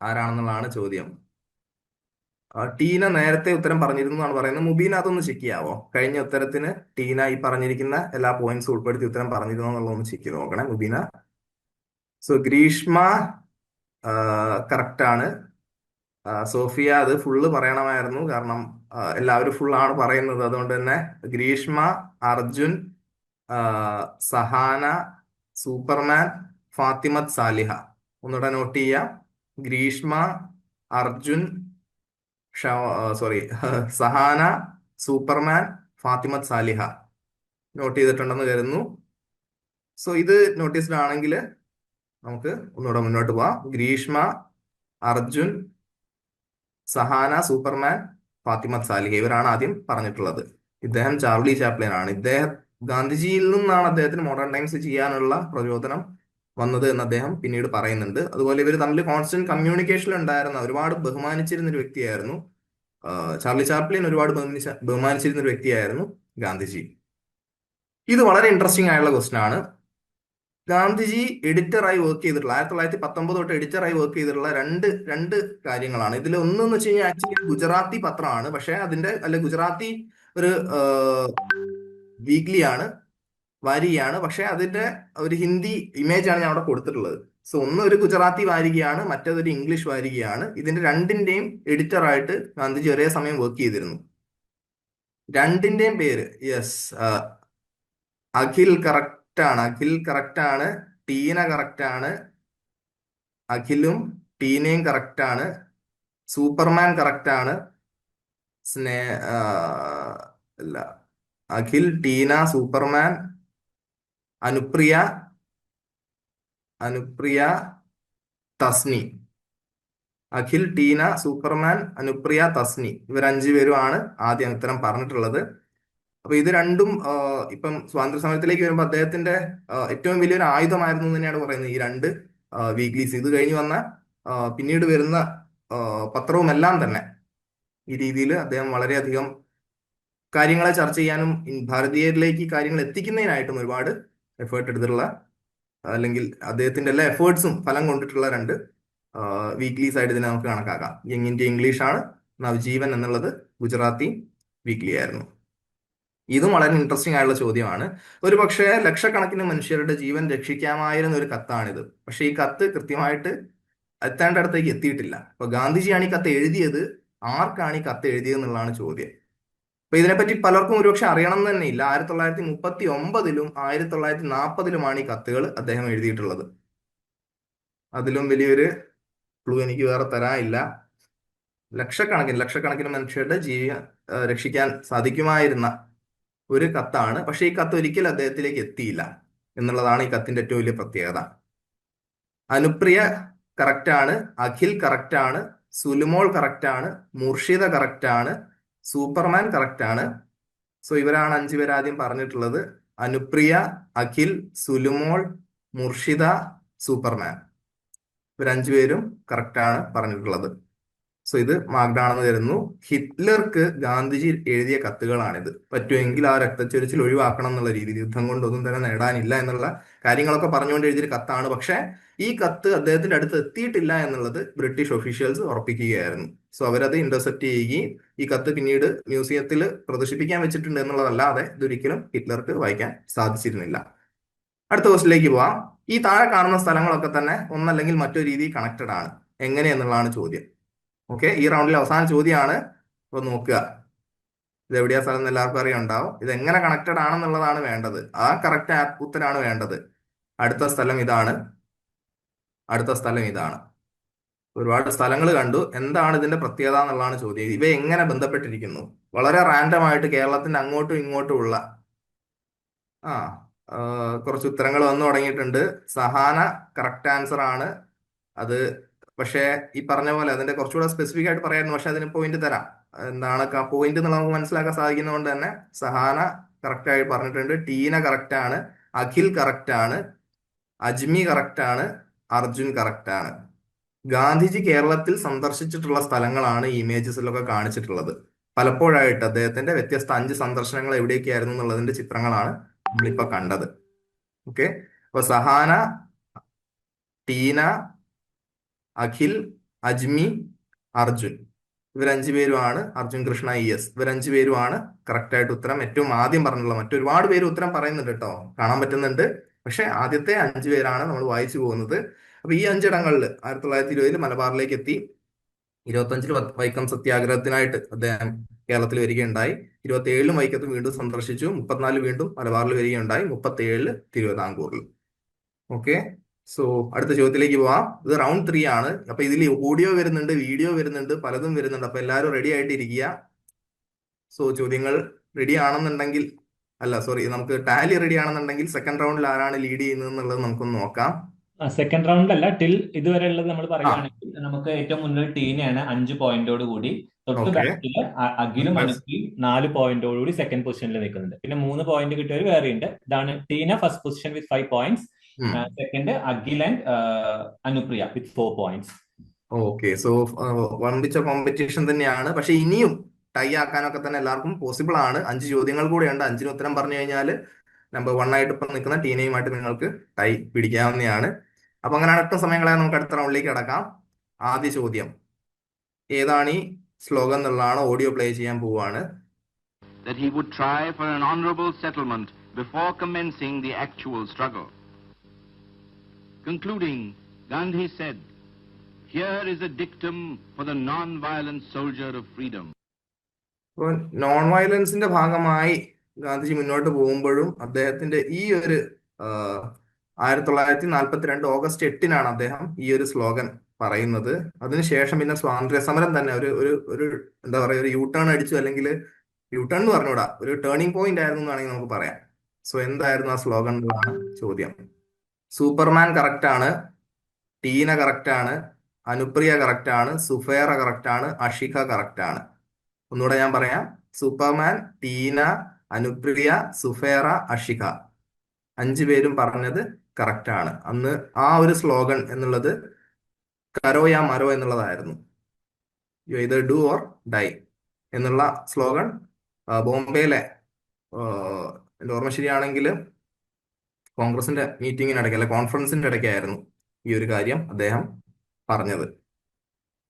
ആരാണെന്നുള്ളതാണ് ചോദ്യം. ടീന നേരത്തെ ഉത്തരം പറഞ്ഞിരുന്നു എന്നാണ് പറയുന്നത്. മുബീന അതൊന്ന് ചെക്ക് ചെയ്യാവോ? കഴിഞ്ഞ ഉത്തരത്തിന് ടീന ഈ പറഞ്ഞിരിക്കുന്ന എല്ലാ പോയിന്റ്സും ഉൾപ്പെടുത്തി ഉത്തരം പറഞ്ഞിരുന്നു എന്നുള്ളതൊന്ന് ചെക്ക് ചെയ്ത് നോക്കണേ മുബീന. സോ ഗ്രീഷ്മ കറക്റ്റ് ആണ്. സോഫിയ അത് ഫുള്ള് പറയണമായിരുന്നു, കാരണം എല്ലാവരും ഫുൾ ആണ് പറയുന്നത്. അതുകൊണ്ട് തന്നെ ഗ്രീഷ്മ, അർജുൻ, സഹാന, സൂപ്പർമാൻ, ഫാത്തിമത്ത് സാലിഹ. ഒന്നുകൂടെ നോട്ട് ചെയ്യാം. Grishma, Arjun, sorry Sahana, Superman, Fathimath Saliha. Note ചെയ്തിട്ടുണ്ടെന്ന് കരുതുന്നു. സോ ഇത് നോട്ടീസ്ഡ് ആണെങ്കിൽ നമുക്ക് ഒന്നുകൂടെ മുന്നോട്ട് പോവാം. ഗ്രീഷ്മ, അർജുൻ, സഹാന, സൂപ്പർമാൻ, ഫാത്തിമത്ത് സാലിഹ. ഇവരാണ് ആദ്യം പറഞ്ഞിട്ടുള്ളത്. ഇദ്ദേഹം ചാർലി ചാപ്ലിൻ ആണ്. ഇദ്ദേഹം ഗാന്ധിജിയിൽ നിന്നാണ് അദ്ദേഹത്തിന് മോഡേൺ ടൈംസ് ചെയ്യാനുള്ള പ്രചോദനം വന്നത് എന്ന് അദ്ദേഹം പിന്നീട് പറയുന്നുണ്ട്. അതുപോലെ ഇവർ തമ്മിൽ കോൺസ്റ്റന്റ് കമ്മ്യൂണിക്കേഷൻ ഉണ്ടായിരുന്ന, ഒരുപാട് ബഹുമാനിച്ചിരുന്ന ഒരു വ്യക്തിയായിരുന്നു ചാർലി ചാപ്ലിൻ. ഒരുപാട് ബഹുമാനിച്ചിരുന്ന ഒരു വ്യക്തിയായിരുന്നു ഗാന്ധിജി. ഇത് വളരെ ഇൻട്രസ്റ്റിംഗ് ആയിട്ടുള്ള ക്വസ്റ്റൻ ആണ്. ഗാന്ധിജി എഡിറ്ററായി വർക്ക് ചെയ്തിട്ടുള്ള 1919 തൊട്ട് എഡിറ്ററായി വർക്ക് ചെയ്തിട്ടുള്ള രണ്ട് കാര്യങ്ങളാണ്. ഇതിൽ ഒന്നെന്ന് വെച്ച് കഴിഞ്ഞാൽ ആക്ച്വലി ഗുജറാത്തി പത്രമാണ്. പക്ഷെ അതിന്റെ ഗുജറാത്തി ഒരു വീക്ക്ലി ആണ്, വാരികയാണ്. പക്ഷെ അതിന്റെ ഒരു ഹിന്ദി ഇമേജ് ആണ് ഞാൻ അവിടെ കൊടുത്തിട്ടുള്ളത്. സോ ഒന്ന് ഒരു ഗുജറാത്തി വാരികയാണ്, മറ്റേതൊരു ഇംഗ്ലീഷ് വാരികയാണ്. ഇതിന്റെ രണ്ടിന്റെയും എഡിറ്ററായിട്ട് ഗാന്ധിജി ഒരേ സമയം വർക്ക് ചെയ്തിരുന്നു. രണ്ടിന്റെയും പേര് യെസ്, അഖിൽ കറക്റ്റ് ആണ്. അഖിൽ കറക്റ്റ് ആണ്. ടീന കറക്റ്റ് ആണ്. അഖിലും ടീനയും കറക്റ്റ് ആണ്. സൂപ്പർമാൻ കറക്റ്റ് ആണ്. സ്നേ അല്ല, അഖിൽ, ടീന, സൂപ്പർമാൻ, അനുപ്രിയ, തസ്നി. അഖിൽ, ടീന, സൂപ്പർമാൻ, അനുപ്രിയ, തസ്നി. ഇവർ അഞ്ചുപേരുമാണ് ആദ്യം ഉത്തരം പറഞ്ഞിട്ടുള്ളത്. അപ്പൊ ഇത് രണ്ടും ഇപ്പം സ്വാതന്ത്ര്യ സമരത്തിലേക്ക് വരുമ്പോൾ അദ്ദേഹത്തിന്റെ ഏറ്റവും വലിയൊരു ആയുധമായിരുന്നു എന്ന് തന്നെയാണ് പറയുന്നത് ഈ രണ്ട് വീക്ക്ലീസ്. ഇത് കഴിഞ്ഞ് വന്ന പിന്നീട് വരുന്ന പത്രവും എല്ലാം തന്നെ ഈ രീതിയിൽ അദ്ദേഹം വളരെയധികം കാര്യങ്ങളെ ചർച്ച ചെയ്യാനും ഭാരതീയരിലേക്ക് കാര്യങ്ങൾ എത്തിക്കുന്നതിനായിട്ടും ഒരുപാട് എഫേർട്ട് എടുത്തിട്ടുള്ള, അല്ലെങ്കിൽ അദ്ദേഹത്തിന്റെ എല്ലാ എഫേർട്സും ഫലം കൊണ്ടിട്ടുള്ള രണ്ട് വീക്ക്ലീസ് ആയിട്ട് ഇതിനെ നമുക്ക് കണക്കാക്കാം. യങ് ഇന്ത്യ ഇംഗ്ലീഷ് ആണ്, നവജീവൻ എന്നുള്ളത് ഗുജറാത്തി വീക്ക്ലി ആയിരുന്നു. ഇതും വളരെ ഇൻട്രസ്റ്റിംഗ് ആയിട്ടുള്ള ചോദ്യമാണ്. ഒരു പക്ഷേ ലക്ഷക്കണക്കിന് മനുഷ്യരുടെ ജീവൻ രക്ഷിക്കാമായിരുന്ന ഒരു കത്താണിത്. പക്ഷെ ഈ കത്ത് കൃത്യമായിട്ട് എത്തേണ്ട അടുത്തേക്ക് എത്തിയിട്ടില്ല. അപ്പൊ ഗാന്ധിജിയാണ് ഈ കത്ത് എഴുതിയത്. ആർക്കാണ് ഈ കത്ത് എഴുതിയത് എന്നുള്ളതാണ് ചോദ്യം. അപ്പൊ ഇതിനെപ്പറ്റി പലർക്കും ഒരുപക്ഷെ അറിയണം എന്ന് തന്നെ ഇല്ല. 1939-ലും 1940-ലുമാണ് ഈ കത്തുകൾ അദ്ദേഹം എഴുതിയിട്ടുള്ളത്. അതിലും വലിയൊരു ക്ലൂ എനിക്ക് വേറെ തരാനില്ല. ലക്ഷക്കണക്കിന് മനുഷ്യരുടെ ജീവൻ രക്ഷിക്കാൻ സാധിക്കുമായിരുന്ന ഒരു കത്താണ്. പക്ഷെ ഈ കത്ത് ഒരിക്കലും അദ്ദേഹത്തിലേക്ക് എത്തിയില്ല എന്നുള്ളതാണ് ഈ കത്തിന്റെ ഏറ്റവും വലിയ പ്രത്യേകത. അനുപ്രിയ കറക്റ്റ് ആണ്. അഖിൽ കറക്റ്റ് ആണ്. സുലുമോൾ കറക്റ്റ് ആണ്. മുർഷിദ കറക്റ്റ് ആണ്. സൂപ്പർമാൻ കറക്റ്റ് ആണ്. സോ ഇവരാണ് അഞ്ചുപേർ ആദ്യം പറഞ്ഞിട്ടുള്ളത്. അനുപ്രിയ, അഖിൽ, സുലുമോൾ, മുർഷിദ, സൂപ്പർമാൻ. ഇവർ അഞ്ചുപേരും കറക്റ്റ് ആണ് പറഞ്ഞിട്ടുള്ളത്. സോ ഇത് മാർക്ഡ് ആണെന്ന് കരുതുന്നു. ഹിറ്റ്ലർക്ക് ഗാന്ധിജി എഴുതിയ കത്തുകളാണിത്. പറ്റുമെങ്കിൽ ആ രക്തച്ചൊരിച്ചിൽ ഒഴിവാക്കണം എന്നുള്ള രീതിയിൽ, യുദ്ധം കൊണ്ടൊന്നും തന്നെ നേടാനില്ല എന്നുള്ള കാര്യങ്ങളൊക്കെ പറഞ്ഞുകൊണ്ട് എഴുതിയൊരു കത്താണ്. പക്ഷേ ഈ കത്ത് അദ്ദേഹത്തിന്റെ അടുത്ത് എത്തിയിട്ടില്ല എന്നുള്ളത് ബ്രിട്ടീഷ് ഒഫീഷ്യൽസ് ഉറപ്പിക്കുകയായിരുന്നു. സോ അവരത് ഇന്റർസെപ്റ്റ് ചെയ്യുകയും ഈ കത്ത് പിന്നീട് മ്യൂസിയത്തിൽ പ്രദർശിപ്പിക്കാൻ വെച്ചിട്ടുണ്ട് എന്നുള്ളതല്ലാതെ ഇതൊരിക്കലും ഹിറ്റ്ലർക്ക് വായിക്കാൻ സാധിച്ചിരുന്നില്ല. അടുത്ത ക്വസ്റ്റിലേക്ക് പോവാം. ഈ താഴെ കാണുന്ന സ്ഥലങ്ങളൊക്കെ തന്നെ ഒന്നല്ലെങ്കിൽ മറ്റൊരു രീതിയിൽ കണക്റ്റഡ് ആണ്. എങ്ങനെ എന്നുള്ളതാണ് ചോദ്യം. ഓക്കെ, ഈ റൗണ്ടിലെ അവസാന ചോദ്യമാണ്. അപ്പൊ നോക്കുക, ഇത് എവിടെയാ സ്ഥലം എന്ന് എല്ലാവർക്കും അറിയുണ്ടാവും. ഇത് എങ്ങനെ കണക്റ്റഡ് ആണെന്നുള്ളതാണ് വേണ്ടത്. ആ കറക്റ്റ് ഉത്തരാണ് വേണ്ടത്. അടുത്ത സ്ഥലം ഇതാണ്. അടുത്ത സ്ഥലം ഇതാണ്. ഒരുപാട് സ്ഥലങ്ങൾ കണ്ടു. എന്താണ് ഇതിന്റെ പ്രത്യേകത എന്നുള്ളതാണ് ചോദ്യം. ഇവ എങ്ങനെ ബന്ധപ്പെട്ടിരിക്കുന്നു? വളരെ റാൻഡം ആയിട്ട് കേരളത്തിന്റെ അങ്ങോട്ടും ഇങ്ങോട്ടും ഉള്ള ആ കുറച്ച് ഉത്തരങ്ങൾ വന്നു തുടങ്ങിയിട്ടുണ്ട്. സഹാന കറക്റ്റ് ആൻസർ ആണ് അത്. പക്ഷേ ഈ പറഞ്ഞ പോലെ അതിന്റെ കുറച്ചുകൂടെ സ്പെസിഫിക് ആയിട്ട് പറയായിരുന്നു. പക്ഷെ അതിന് പോയിന്റ് തരാം. എന്താണ് പോയിന്റ് എന്നുള്ളത് നമുക്ക് മനസ്സിലാക്കാൻ സാധിക്കുന്നതുകൊണ്ട് തന്നെ സഹാന കറക്റ്റ് ആയി പറഞ്ഞിട്ടുണ്ട്. ടീന കറക്റ്റ് ആണ്. അഖിൽ കറക്റ്റ് ആണ്. അജ്മി കറക്റ്റ് ആണ്. അർജുൻ കറക്റ്റ് ആണ്. ഗാന്ധിജി കേരളത്തിൽ സന്ദർശിച്ചിട്ടുള്ള സ്ഥലങ്ങളാണ് ഈ ഇമേജസിലൊക്കെ കാണിച്ചിട്ടുള്ളത്. പലപ്പോഴായിട്ട് അദ്ദേഹത്തിന്റെ വ്യത്യസ്ത 5 സന്ദർശനങ്ങൾ എവിടെയൊക്കെയായിരുന്നു എന്നുള്ളതിന്റെ ചിത്രങ്ങളാണ് നമ്മളിപ്പോ കണ്ടത്. ഓക്കെ, അപ്പൊ സഹാന, ടീന, അഖിൽ, അജ്മി, അർജുൻ, ഇവർ 5 പേരുമാണ്. അർജുൻ കൃഷ്ണ ES, ഇവർ 5 പേരുമാണ് കറക്റ്റ് ആയിട്ട് ഉത്തരം. ഏറ്റവും ആദ്യം പറഞ്ഞുള്ള മറ്റൊരുപാട് പേര് ഉത്തരം പറയുന്നുണ്ട് കേട്ടോ, കാണാൻ പറ്റുന്നുണ്ട്. പക്ഷെ ആദ്യത്തെ 5 പേരാണ് നമ്മൾ വായിച്ചു പോകുന്നത്. അപ്പൊ ഈ 5 ഇടങ്ങളിൽ 1920 മലബാറിലേക്ക് എത്തി. 25 വൈക്കം സത്യാഗ്രഹത്തിനായിട്ട് അദ്ദേഹം കേരളത്തിൽ വരികയുണ്ടായി. 27 വൈക്കത്ത് വീണ്ടും സന്ദർശിച്ചു. 34 വീണ്ടും മലബാറിൽ വരികയുണ്ടായി. 37 തിരുവിതാംകൂറിൽ. ഓക്കെ, സോ അടുത്ത ചോദ്യത്തിലേക്ക് പോവാം. ഇത് റൗണ്ട് 3 ആണ്. അപ്പൊ ഇതിൽ ഓഡിയോ വരുന്നുണ്ട്, വീഡിയോ വരുന്നുണ്ട്, പലതും വരുന്നുണ്ട്. അപ്പൊ എല്ലാവരും റെഡി ആയിട്ടിരിക്കുക. സോ ചോദ്യങ്ങൾ റെഡി ആണെന്നുണ്ടെങ്കിൽ, അല്ല സോറി, നമുക്ക് ടാലി റെഡി ആണെന്നുണ്ടെങ്കിൽ സെക്കൻഡ് റൗണ്ടിൽ ആരാണ് ലീഡ് ചെയ്യുന്നത് എന്നുള്ളത് നമുക്കൊന്ന് നോക്കാം. സെക്കൻഡ് റൗണ്ടിലല്ല, ടിൽ ഇതുവരെ ഉള്ളത് നമ്മൾ ആ, പറയുകയാണെങ്കിൽ നമുക്ക് ഏറ്റവും മുന്നിൽ ടീനയാണ് 5 പോയിന്റോട് കൂടി. തൊട്ട് ഓക്കെ. ബാക്കിൽ അഖിലും അനുശ്രീയും 4 പോയിന്റോട് കൂടി സെക്കൻഡ് പൊസിഷനിൽ നിൽക്കുന്നുണ്ട്. പിന്നെ 3 പോയിന്റ് കിട്ടിയവർ വേറെയുണ്ട്. ഇതാണ് Teena first position with 5 points. Second Akhil and Anupriya with 4 points. Okay, so വമ്പിച്ച കോമ്പറ്റീഷൻ തന്നെയാണ്. പക്ഷെ ഇനിയും ടൈ ആക്കാനൊക്കെ തന്നെ എല്ലാവർക്കും പോസിബിൾ ആണ്. 5 ചോദ്യങ്ങൾ കൂടെയുണ്ട്. 5-ന് ഉത്തരം പറഞ്ഞു കഴിഞ്ഞാൽ നമ്പർ 1 ആയിട്ട് ഇപ്പം നിൽക്കുന്ന ടീനയുമായിട്ട് നിങ്ങൾക്ക് ടൈ പിടിക്കാവുന്നതാണ്. അപ്പൊ അങ്ങനെ അടുത്ത സമയങ്ങളെ നമുക്ക് അടുത്ത റൗണ്ടിലേക്ക് കടക്കാം. ആദ്യ ചോദ്യം ഏതാണ് ഈ സ്ലോഗൻ എന്നുള്ളതാണ്. ഓഡിയോ പ്ലേ ചെയ്യാൻ പോവാണ്. That he would try for an honorable settlement before commencing the actual struggle. Concluding, Gandhi said, "Here is a dictum for the non-violent soldier of freedom." അപ്പോൾ നോൺ വയലൻസിന്റെ ഭാഗമായി ഗാന്ധിജി മുന്നോട്ട് പോകുമ്പോഴും അദ്ദേഹത്തിന്റെ ഈ ഒരു 1942 ഓഗസ്റ്റ് 8-നാണ് അദ്ദേഹം ഈ ഒരു സ്ലോഗൻ പറയുന്നത്. അതിനുശേഷം പിന്നെ സ്വാതന്ത്ര്യ സമരം തന്നെ ഒരു ഒരു ഒരു എന്താ പറയുക, ഒരു യൂ ടേൺ അടിച്ചു, അല്ലെങ്കിൽ യൂ ടേൺ എന്ന് പറഞ്ഞുകൂടാ, ഒരു ടേണിംഗ് പോയിന്റ് ആയിരുന്നു എന്നാണെങ്കിൽ നമുക്ക് പറയാം. സോ എന്തായിരുന്നു ആ സ്ലോഗൻ എന്നാണ് ചോദ്യം. സൂപ്പർമാൻ കറക്റ്റ് ആണ്. ടീന കറക്റ്റ് ആണ്. അനുപ്രിയ കറക്റ്റ് ആണ്. സുഫേറ കറക്റ്റ് ആണ്. അഷിക കറക്റ്റ് ആണ്. ഒന്നുകൂടെ ഞാൻ പറയാം. സൂപ്പർമാൻ, ടീന, അനുപ്രിയ, സുഫേറ, അഷിക, 5 പേരും പറഞ്ഞത് കറക്റ്റ് ആണ്. അന്ന് ആ ഒരു സ്ലോഗൻ എന്നുള്ളത് കരോ യാ മരോ എന്നുള്ളതായിരുന്നു. You either do or die എന്നുള്ള സ്ലോഗൻ ബോംബെയിലെ എൻ്റെ ഓർമ്മ ശരിയാണെങ്കിൽ കോൺഗ്രസിന്റെ മീറ്റിങ്ങിനിടയ്ക്ക്, അല്ലെ കോൺഫറൻസിന്റെ ഇടയ്ക്കായിരുന്നു ഈ ഒരു കാര്യം അദ്ദേഹം പറഞ്ഞത്.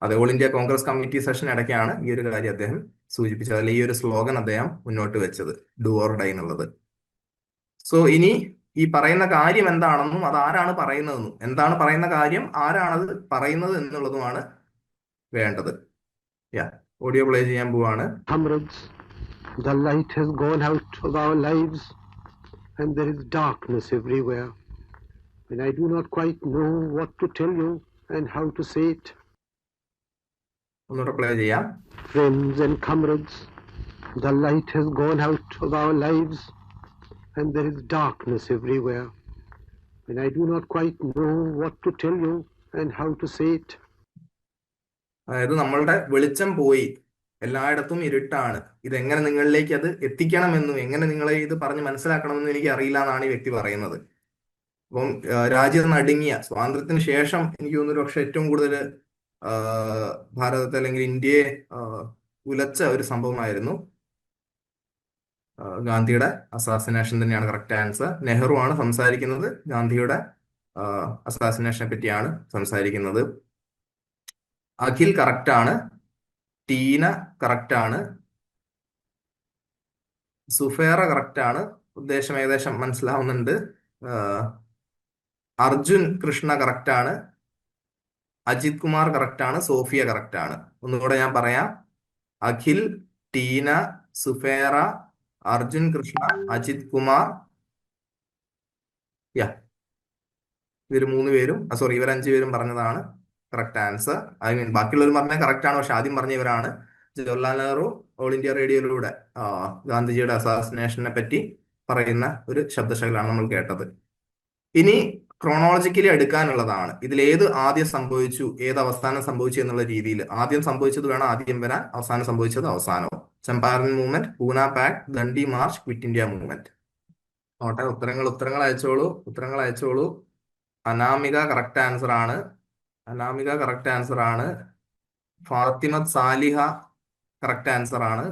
അത് all India Congress committee session ഇടയ്ക്കാണ് ഈ ഒരു കാര്യം അദ്ദേഹം സൂചിപ്പിച്ചത്, അല്ലെ ഈ ഒരു സ്ലോഗൻ അദ്ദേഹം മുന്നോട്ട് വെച്ചത്, ഡു ഓർ ഡൈ എന്നുള്ളത്. സോ ഇനി ഈ പറയുന്ന കാര്യം എന്താണെന്നും അത് ആരാണ് പറയുന്നതെന്നും, എന്താണ് പറയുന്ന കാര്യം, ആരാണത് പറയുന്നത് എന്നുള്ളതുമാണ് വേണ്ടത്. ഓഡിയോ പ്ലേ ചെയ്യാൻ പോവാണ്. Comrades, the light has gone out of our lives and there is darkness everywhere. And I do not quite know what to tell you and how to say it. ഒന്നുകൂടെ play ചെയ്യാം. Friends and comrades, the light has gone out of our lives and there is darkness everywhere. And I do not quite know what to tell you and how to say it. അതായത് നമ്മളുടെ വെളിച്ചം പോയി, എല്ലായിടത്തും ഇരുട്ടാണ്. ഇതെങ്ങനെ നിങ്ങളിലേക്ക് അത് എത്തിക്കണമെന്നും എങ്ങനെ നിങ്ങളെ ഇത് പറഞ്ഞ് മനസ്സിലാക്കണമെന്നും എനിക്ക് അറിയില്ല എന്നാണ് ഈ വ്യക്തി പറയുന്നത്. അപ്പം രാജ്യം നടുങ്ങിയ സ്വാതന്ത്ര്യത്തിന് ശേഷം എനിക്ക് തോന്നുന്നു പക്ഷെ ഏറ്റവും കൂടുതൽ ഭാരതത്തെ അല്ലെങ്കിൽ ഇന്ത്യയെ ഉലച്ച ഒരു സംഭവമായിരുന്നു ഗാന്ധിയുടെ അസാസിനേഷൻ തന്നെയാണ് കറക്റ്റ് ആൻസർ. നെഹ്റു ആണ് സംസാരിക്കുന്നത്, ഗാന്ധിയുടെ അസാസിനേഷനെ പറ്റിയാണ് സംസാരിക്കുന്നത്. അഖിൽ കറക്റ്റ് ആണ്, ടീന കറക്റ്റ് ആണ്, സുഫേറ കറക്റ്റ് ആണ്, ഉദ്ദേശം ഏകദേശം മനസ്സിലാവുന്നുണ്ട്. അർജുൻ കൃഷ്ണ കറക്റ്റ് ആണ്, അജിത് കുമാർ കറക്റ്റ് ആണ്, സോഫിയ കറക്റ്റ് ആണ്. ഒന്നുകൂടെ ഞാൻ പറയാം: അഖിൽ, ടീന, സുഫേറ, അർജുൻ കൃഷ്ണ, അജിത് കുമാർ. യാ, ഇവർ 3 പേരും, സോറി, ഇവർ 5 പേരും പറഞ്ഞതാണ് കറക്റ്റ് ആൻസർ. ഐ മീൻ ബാക്കിയുള്ളവർ പറഞ്ഞാൽ കറക്റ്റ് ആണ്, പക്ഷെ ആദ്യം പറഞ്ഞ ഇവരാണ്. ജവഹർലാൽ നെഹ്റു ഓൾ ഇന്ത്യ റേഡിയോയിലൂടെ ഗാന്ധിജിയുടെ അസാസിനേഷനെ പറ്റി പറയുന്ന ഒരു ശബ്ദശകലാണ് നമ്മൾ കേട്ടത്. ഇനി ക്രോണോളജിക്കലി എടുക്കാനുള്ളതാണ്. ഇതിൽ ഏത് ആദ്യം സംഭവിച്ചു, ഏത് അവസാനം സംഭവിച്ചു എന്നുള്ള രീതിയിൽ ആദ്യം സംഭവിച്ചത് വേണം ആദ്യം വരാൻ, അവസാനം സംഭവിച്ചത് അവസാനവും. Champaran movement, Poona pact, Dandi march, quit India movement. നോട്ടെ, ഉത്തരങ്ങൾ അയച്ചോളൂ. അനാമിക കറക്റ്റ് ആൻസർ ആണ്. ഫാത്തിമത്ത് സാലിഹ കറക്റ്റ് ആൻസർ ആണ്.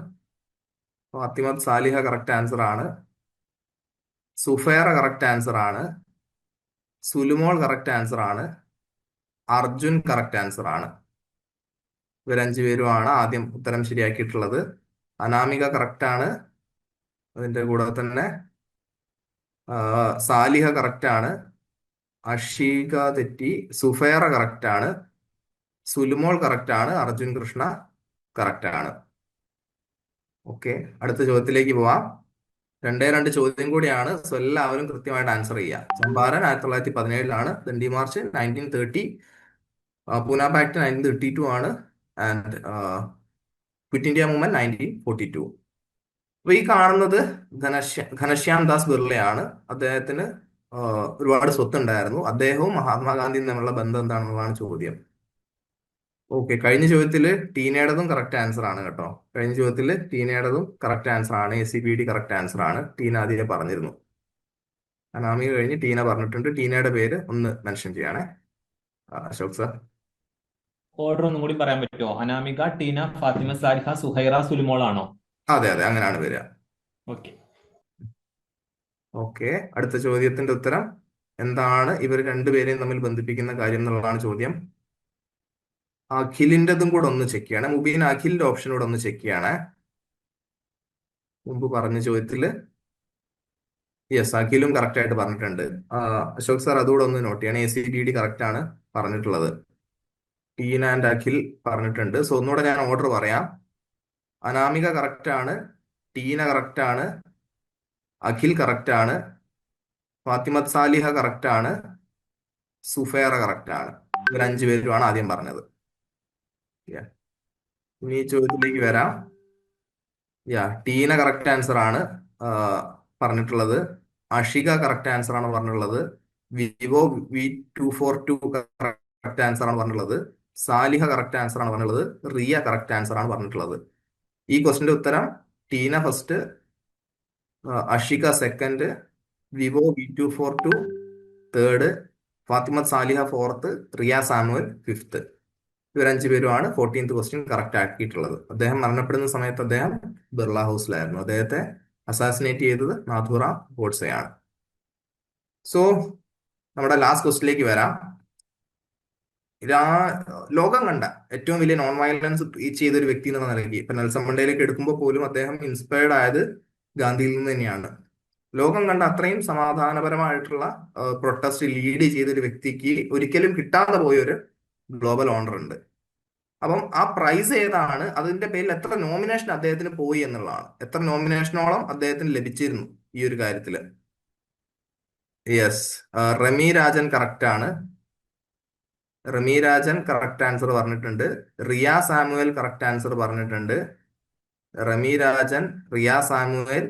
സുഫേറ കറക്റ്റ് ആൻസർ ആണ്. സുലുമോൾ കറക്റ്റ് ആൻസർ ആണ്. അർജുൻ കറക്റ്റ് ആൻസർ ആണ്. ഇവർ 5 പേരുമാണ് ആദ്യം ഉത്തരം ശരിയാക്കിയിട്ടുള്ളത്. അനാമിക കറക്റ്റ് ആണ്. അതിന്റെ കൂടെ തന്നെ സാലിഹ കറക്റ്റ് ആണ്. അഷീക തെറ്റി. സുഫേറ കറക്റ്റ് ആണ്. സുലുമോൾ കറക്റ്റ് ആണ്. അർജുൻ കൃഷ്ണ കറക്റ്റ് ആണ്. ഓക്കെ, അടുത്ത ചോദ്യത്തിലേക്ക് പോവാം. 2 ചോദ്യം കൂടിയാണ്, സോ എല്ലാവരും കൃത്യമായിട്ട് ആൻസർ ചെയ്യാം. ചമ്പാരൻ 1917 ദണ്ഡി മാർച്ച് 1930, പൂന പാക്ട് 1932 ആണ്, ആൻഡ് ക്വിറ്റ് ഇന്ത്യ മൂവ്മെന്റ് 1942. അപ്പൊ ഈ കാണുന്നത് ഘനശ്യാം ദാസ് ബിർളയാണ്. അദ്ദേഹത്തിന് ഒരുപാട് സ്വത്തുണ്ടായിരുന്നു. അദ്ദേഹവും മഹാത്മാഗാന്ധിയും തമ്മിലുള്ള ബന്ധം എന്താണെന്നുള്ളതാണ് ചോദ്യം. ഓക്കെ, കഴിഞ്ഞ ചോദ്യത്തിൽ ടീനയുടേതും കറക്റ്റ് ആൻസർ ആണ് കേട്ടോ. ACPD കറക്റ്റ് ആൻസർ ആണ്. ടീന ആദ്യം പറഞ്ഞിരുന്നു. അനാമിക കഴിഞ്ഞ് ടീന പറഞ്ഞിട്ടുണ്ട്. ടീനയുടെ പേര് ഒന്ന് മെൻഷൻ ചെയ്യണേ അശോക് സർ. ഓർഡർ ഒന്നും കൂടി പറയാൻ പറ്റുമോ? അനാമിക, ടീന, ഫാത്തിമ സാലിഹ, സുഹൈറ, സുലുമോൾ ആണോ? അതെ, അങ്ങനെയാണ് വരിക. ഓക്കെ, അടുത്ത ചോദ്യത്തിന്റെ ഉത്തരം എന്താണ് ഇവർ 2 പേരെയും തമ്മിൽ ബന്ധിപ്പിക്കുന്ന കാര്യം എന്നുള്ളതാണ് ചോദ്യം. അഖിലിൻ്റെതും കൂടെ ഒന്ന് ചെക്ക് ചെയ്യണേ. മുബീൻ അഖിലിന്റെ ഓപ്ഷൻ കൂടെ ഒന്ന് ചെക്ക് ചെയ്യണേ. മുമ്പ് പറഞ്ഞ ചോദ്യത്തില് യെസ്, അഖിലും കറക്റ്റ് ആയിട്ട് പറഞ്ഞിട്ടുണ്ട്. അശോക് സാർ അതുകൂടെ ഒന്ന് നോട്ട് ചെയ്യണേ. ACPD കറക്റ്റ് ആണ് പറഞ്ഞിട്ടുള്ളത്. ടീന ആൻഡ് അഖിൽ പറഞ്ഞിട്ടുണ്ട്. സോ ഒന്നുകൂടെ ഞാൻ ഓർഡർ പറയാം. അനാമിക കറക്റ്റ് ആണ്, ടീന കറക്റ്റ് ആണ്, അഖിൽ കറക്റ്റ് ആണ്, ഫാത്തിമത്ത് സാലിഹ കറക്റ്റ് ആണ്, സുഫേറ കറക്റ്റ് ആണ്. ഇവർ 5 പേരുമാണ് ആദ്യം പറഞ്ഞത്. ഇനി ഈ ചോദ്യത്തിലേക്ക് വരാം. ടീന കറക്റ്റ് ആൻസർ ആണ് പറഞ്ഞിട്ടുള്ളത്. അഷിക കറക്റ്റ് ആൻസർ ആണ് പറഞ്ഞിട്ടുള്ളത്. വിവോ V242 കറക്റ്റ് ആൻസർ ആണ് പറഞ്ഞിട്ടുള്ളത്. സാലിഹ കറക്റ്റ് ആൻസർ ആണ് പറഞ്ഞിട്ടുള്ളത്. റിയ കറക്റ്റ് ആൻസർ ആണ് പറഞ്ഞിട്ടുള്ളത്. ഈ ക്വസ്റ്റിന്റെ ഉത്തരം Teena first, Ashika second, Vivo V242 third, Fathimath Saliha fourth, Riya Samuel fifth. ഇവർ 5 പേരുമാണ് 14th ക്വസ്റ്റ്യൻ കറക്റ്റ് ആക്കിയിട്ടുള്ളത്. അദ്ദേഹം മരണപ്പെടുന്ന സമയത്ത് അദ്ദേഹം ബിർള ഹൗസിലായിരുന്നു. അദ്ദേഹത്തെ അസാസിനേറ്റ് ചെയ്തത് നാഥുറാം ഗോഡ്സെയാണ്. സോ നമ്മുടെ ലാസ്റ്റ് ക്വസ്റ്റിലേക്ക് വരാം. ലോകം കണ്ട ഏറ്റവും വലിയ നോൺ വയലൻസ് ടീച്ച് ചെയ്ത ഒരു വ്യക്തി എന്നുള്ള നിലയ്ക്ക് ഇപ്പൊ നെൽസൺ മണ്ടേലയ്ക്ക് എടുക്കുമ്പോൾ പോലും അദ്ദേഹം ഇൻസ്പയർഡ് ആയത് ഗാന്ധിയിൽ നിന്ന് തന്നെയാണ്. ലോകം കണ്ട അത്രയും സമാധാനപരമായിട്ടുള്ള പ്രൊട്ടസ്റ്റ് ലീഡ് ചെയ്ത ഒരു വ്യക്തിക്ക് ഒരിക്കലും കിട്ടാതെ പോയൊരു ഗ്ലോബൽ ഓണർ ഉണ്ട്. അപ്പം ആ പ്രൈസ് ഏതാണ്, അതിന്റെ പേരിൽ എത്ര നോമിനേഷൻ അദ്ദേഹത്തിന് പോയി എന്നുള്ളതാണ്. എത്ര നോമിനേഷനോളം അദ്ദേഹത്തിന് ലഭിച്ചിരുന്നു ഈ ഒരു കാര്യത്തില്. യെസ്, റമി രാജൻ കറക്റ്റ് ആണ്. റമി രാജൻ കറക്റ്റ് ആൻസർ പറഞ്ഞിട്ടുണ്ട്. റിയ സാമുവൽ കറക്റ്റ് ആൻസർ പറഞ്ഞിട്ടുണ്ട്. Rami Rajan, Riya Samuel,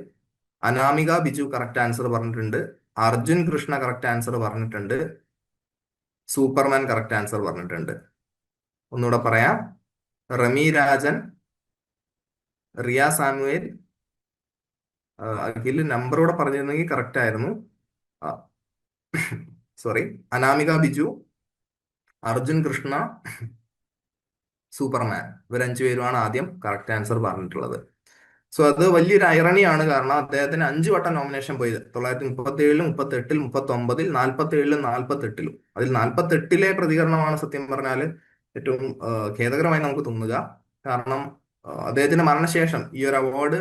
Anamika Biju correct answer പറഞ്ഞിട്ടുണ്ട്. അർജുൻ കൃഷ്ണ കറക്റ്റ് ആൻസർ പറഞ്ഞിട്ടുണ്ട്. സൂപ്പർമാൻ കറക്റ്റ് ആൻസർ പറഞ്ഞിട്ടുണ്ട്. ഒന്നുകൂടെ പറയാം: റമി രാജൻ, റിയ സാമുവേൽ, അഖിൽ നമ്പർ കൂടെ പറഞ്ഞിരുന്നെങ്കിൽ കറക്റ്റ് ആയിരുന്നു. Sorry, Anamika Biju, Arjun Krishna, Superman. ഇവർ 5 പേരുമാണ് ആദ്യം കറക്റ്റ് ആൻസർ പറഞ്ഞിട്ടുള്ളത്. സോ അത് വലിയൊരു ഐറണിയാണ്. കാരണം അദ്ദേഹത്തിന് 5 വട്ടം നോമിനേഷൻ പോയി. 1937, 38, 39, 47, 48. അതിൽ 48 പ്രതികരണമാണ് സത്യം പറഞ്ഞാൽ ഏറ്റവും ഖേദകരമായി നമുക്ക് തോന്നുക. കാരണം അദ്ദേഹത്തിന്റെ മരണശേഷം ഈ ഒരു അവാർഡ്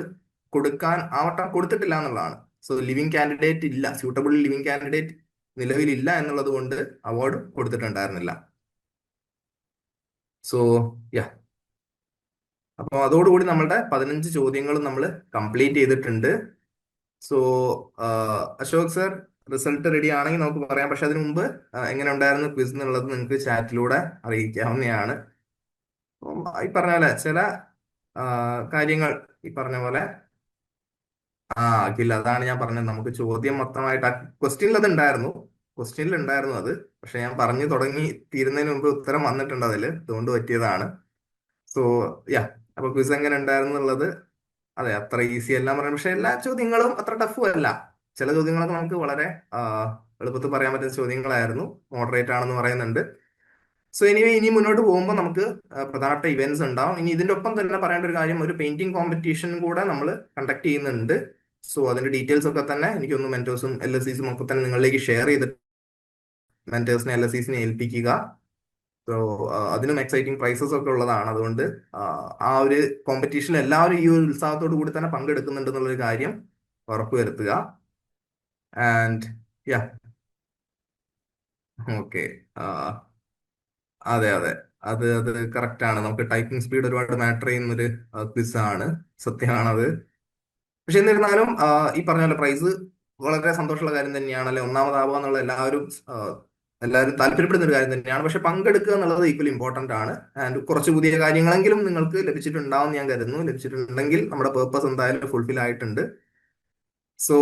കൊടുക്കാൻ ആ വട്ടം കൊടുത്തിട്ടില്ല എന്നുള്ളതാണ്. സോ ലിവിങ് കാൻഡിഡേറ്റ് ഇല്ല, സ്യൂട്ടബിൾ ലിവിങ് കാൻഡിഡേറ്റ് നിലവിലില്ല എന്നുള്ളത് കൊണ്ട് അവാർഡ് കൊടുത്തിട്ടുണ്ടായിരുന്നില്ല. സോ യാ, അപ്പോൾ അതോടുകൂടി നമ്മളുടെ 15 ചോദ്യങ്ങളും നമ്മൾ കംപ്ലീറ്റ് ചെയ്തിട്ടുണ്ട്. So Ashok sir, result ready ആണെങ്കിൽ നമുക്ക് പറയാം. പക്ഷെ അതിനു മുമ്പ് എങ്ങനെ ഉണ്ടായിരുന്നു ക്വിസ് എന്നുള്ളത് നിങ്ങൾക്ക് ചാറ്റിലൂടെ അറിയിക്കാവുന്നതാണ്. ഈ പറഞ്ഞ പോലെ ചില കാര്യങ്ങൾ ഈ പറഞ്ഞ പോലെ അഖിൽ, അതാണ് ഞാൻ പറഞ്ഞത്. നമുക്ക് ചോദ്യം മൊത്തമായിട്ട് ക്വസ്റ്റ്യനിൽ അത് ഉണ്ടായിരുന്നു, ക്വസ്റ്റ്യനിൽ ഉണ്ടായിരുന്നു അത്. പക്ഷെ ഞാൻ പറഞ്ഞു തുടങ്ങി തീരുന്നതിന് മുമ്പ് ഉത്തരം വന്നിട്ടുണ്ട് അതിൽ, അതുകൊണ്ട് പറ്റിയതാണ്. സോ യാ, അപ്പൊ ക്വിസ് എങ്ങനെ ഉണ്ടായിരുന്നു എന്നുള്ളത്, അതെ, അത്ര ഈസി എല്ലാം പറയാം. പക്ഷെ എല്ലാ ചോദ്യങ്ങളും അത്ര ടഫും അല്ല. ചില ചോദ്യങ്ങളൊക്കെ നമുക്ക് വളരെ എളുപ്പത്തിൽ പറയാൻ പറ്റുന്ന ചോദ്യങ്ങളായിരുന്നു. മോഡറേറ്റ് ആണെന്ന് പറയുന്നുണ്ട്. സോ ഇനി മുന്നോട്ട് പോകുമ്പോൾ നമുക്ക് പ്രധാനപ്പെട്ട ഇവന്റ്സ് ഉണ്ടാവും. ഇനി ഇതിന്റെ ഒപ്പം തന്നെ പറയേണ്ട ഒരു കാര്യം, ഒരു പെയിന്റിംഗ് കോമ്പറ്റീഷൻ കൂടെ നമ്മൾ കണ്ടക്ട് ചെയ്യുന്നുണ്ട്. സോ അതിന്റെ ഡീറ്റെയിൽസ് ഒക്കെ തന്നെ എനിക്കൊന്ന് മെന്റേഴ്സും LSCസും ഒക്കെ തന്നെ നിങ്ങളിലേക്ക് ഷെയർ ചെയ്തിട്ട് മെന്റേഴ്സിനെ LSCസിനെ ഏൽപ്പിക്കുക. സോ അതിനും എക്സൈറ്റിംഗ് പ്രൈസസ് ഒക്കെ ഉള്ളതാണ്. അതുകൊണ്ട് ആ ഒരു കോമ്പറ്റീഷൻ എല്ലാവരും ഈ ഒരു ഉത്സാഹത്തോടു കൂടി തന്നെ പങ്കെടുക്കുന്നുണ്ട് എന്നുള്ളൊരു കാര്യം ഉറപ്പുവരുത്തുക. ആൻഡ് യാ, ഓക്കെ, അതെ അതെ, അത് അത് കറക്റ്റ് ആണ്. നമുക്ക് ടൈപ്പിംഗ് സ്പീഡ് ഒരുപാട് മാറ്റർ ചെയ്യുന്നൊരു ക്വിസ് ആണ്, സത്യമാണത്. പക്ഷെ എന്നിരുന്നാലും ഈ പറഞ്ഞ പോലെ പ്രൈസ് വളരെ സന്തോഷമുള്ള കാര്യം തന്നെയാണ്. അല്ലെ, ഒന്നാമതാവുക എന്നുള്ള എല്ലാവരും താല്പര്യപ്പെടുന്ന ഒരു കാര്യം തന്നെയാണ്. പക്ഷെ പങ്കെടുക്കുക എന്നുള്ളത് ഈക്വലി ഇമ്പോർട്ടന്റ് ആണ്. ആൻഡ് കുറച്ച് പുതിയ കാര്യങ്ങളെങ്കിലും നിങ്ങൾക്ക് ലഭിച്ചിട്ടുണ്ടാവും ഞാൻ കരുതുന്നു. ലഭിച്ചിട്ടുണ്ടെങ്കിൽ നമ്മുടെ പേർപ്പസ് എന്തായാലും ഫുൾഫിൽ ആയിട്ടുണ്ട്. സോ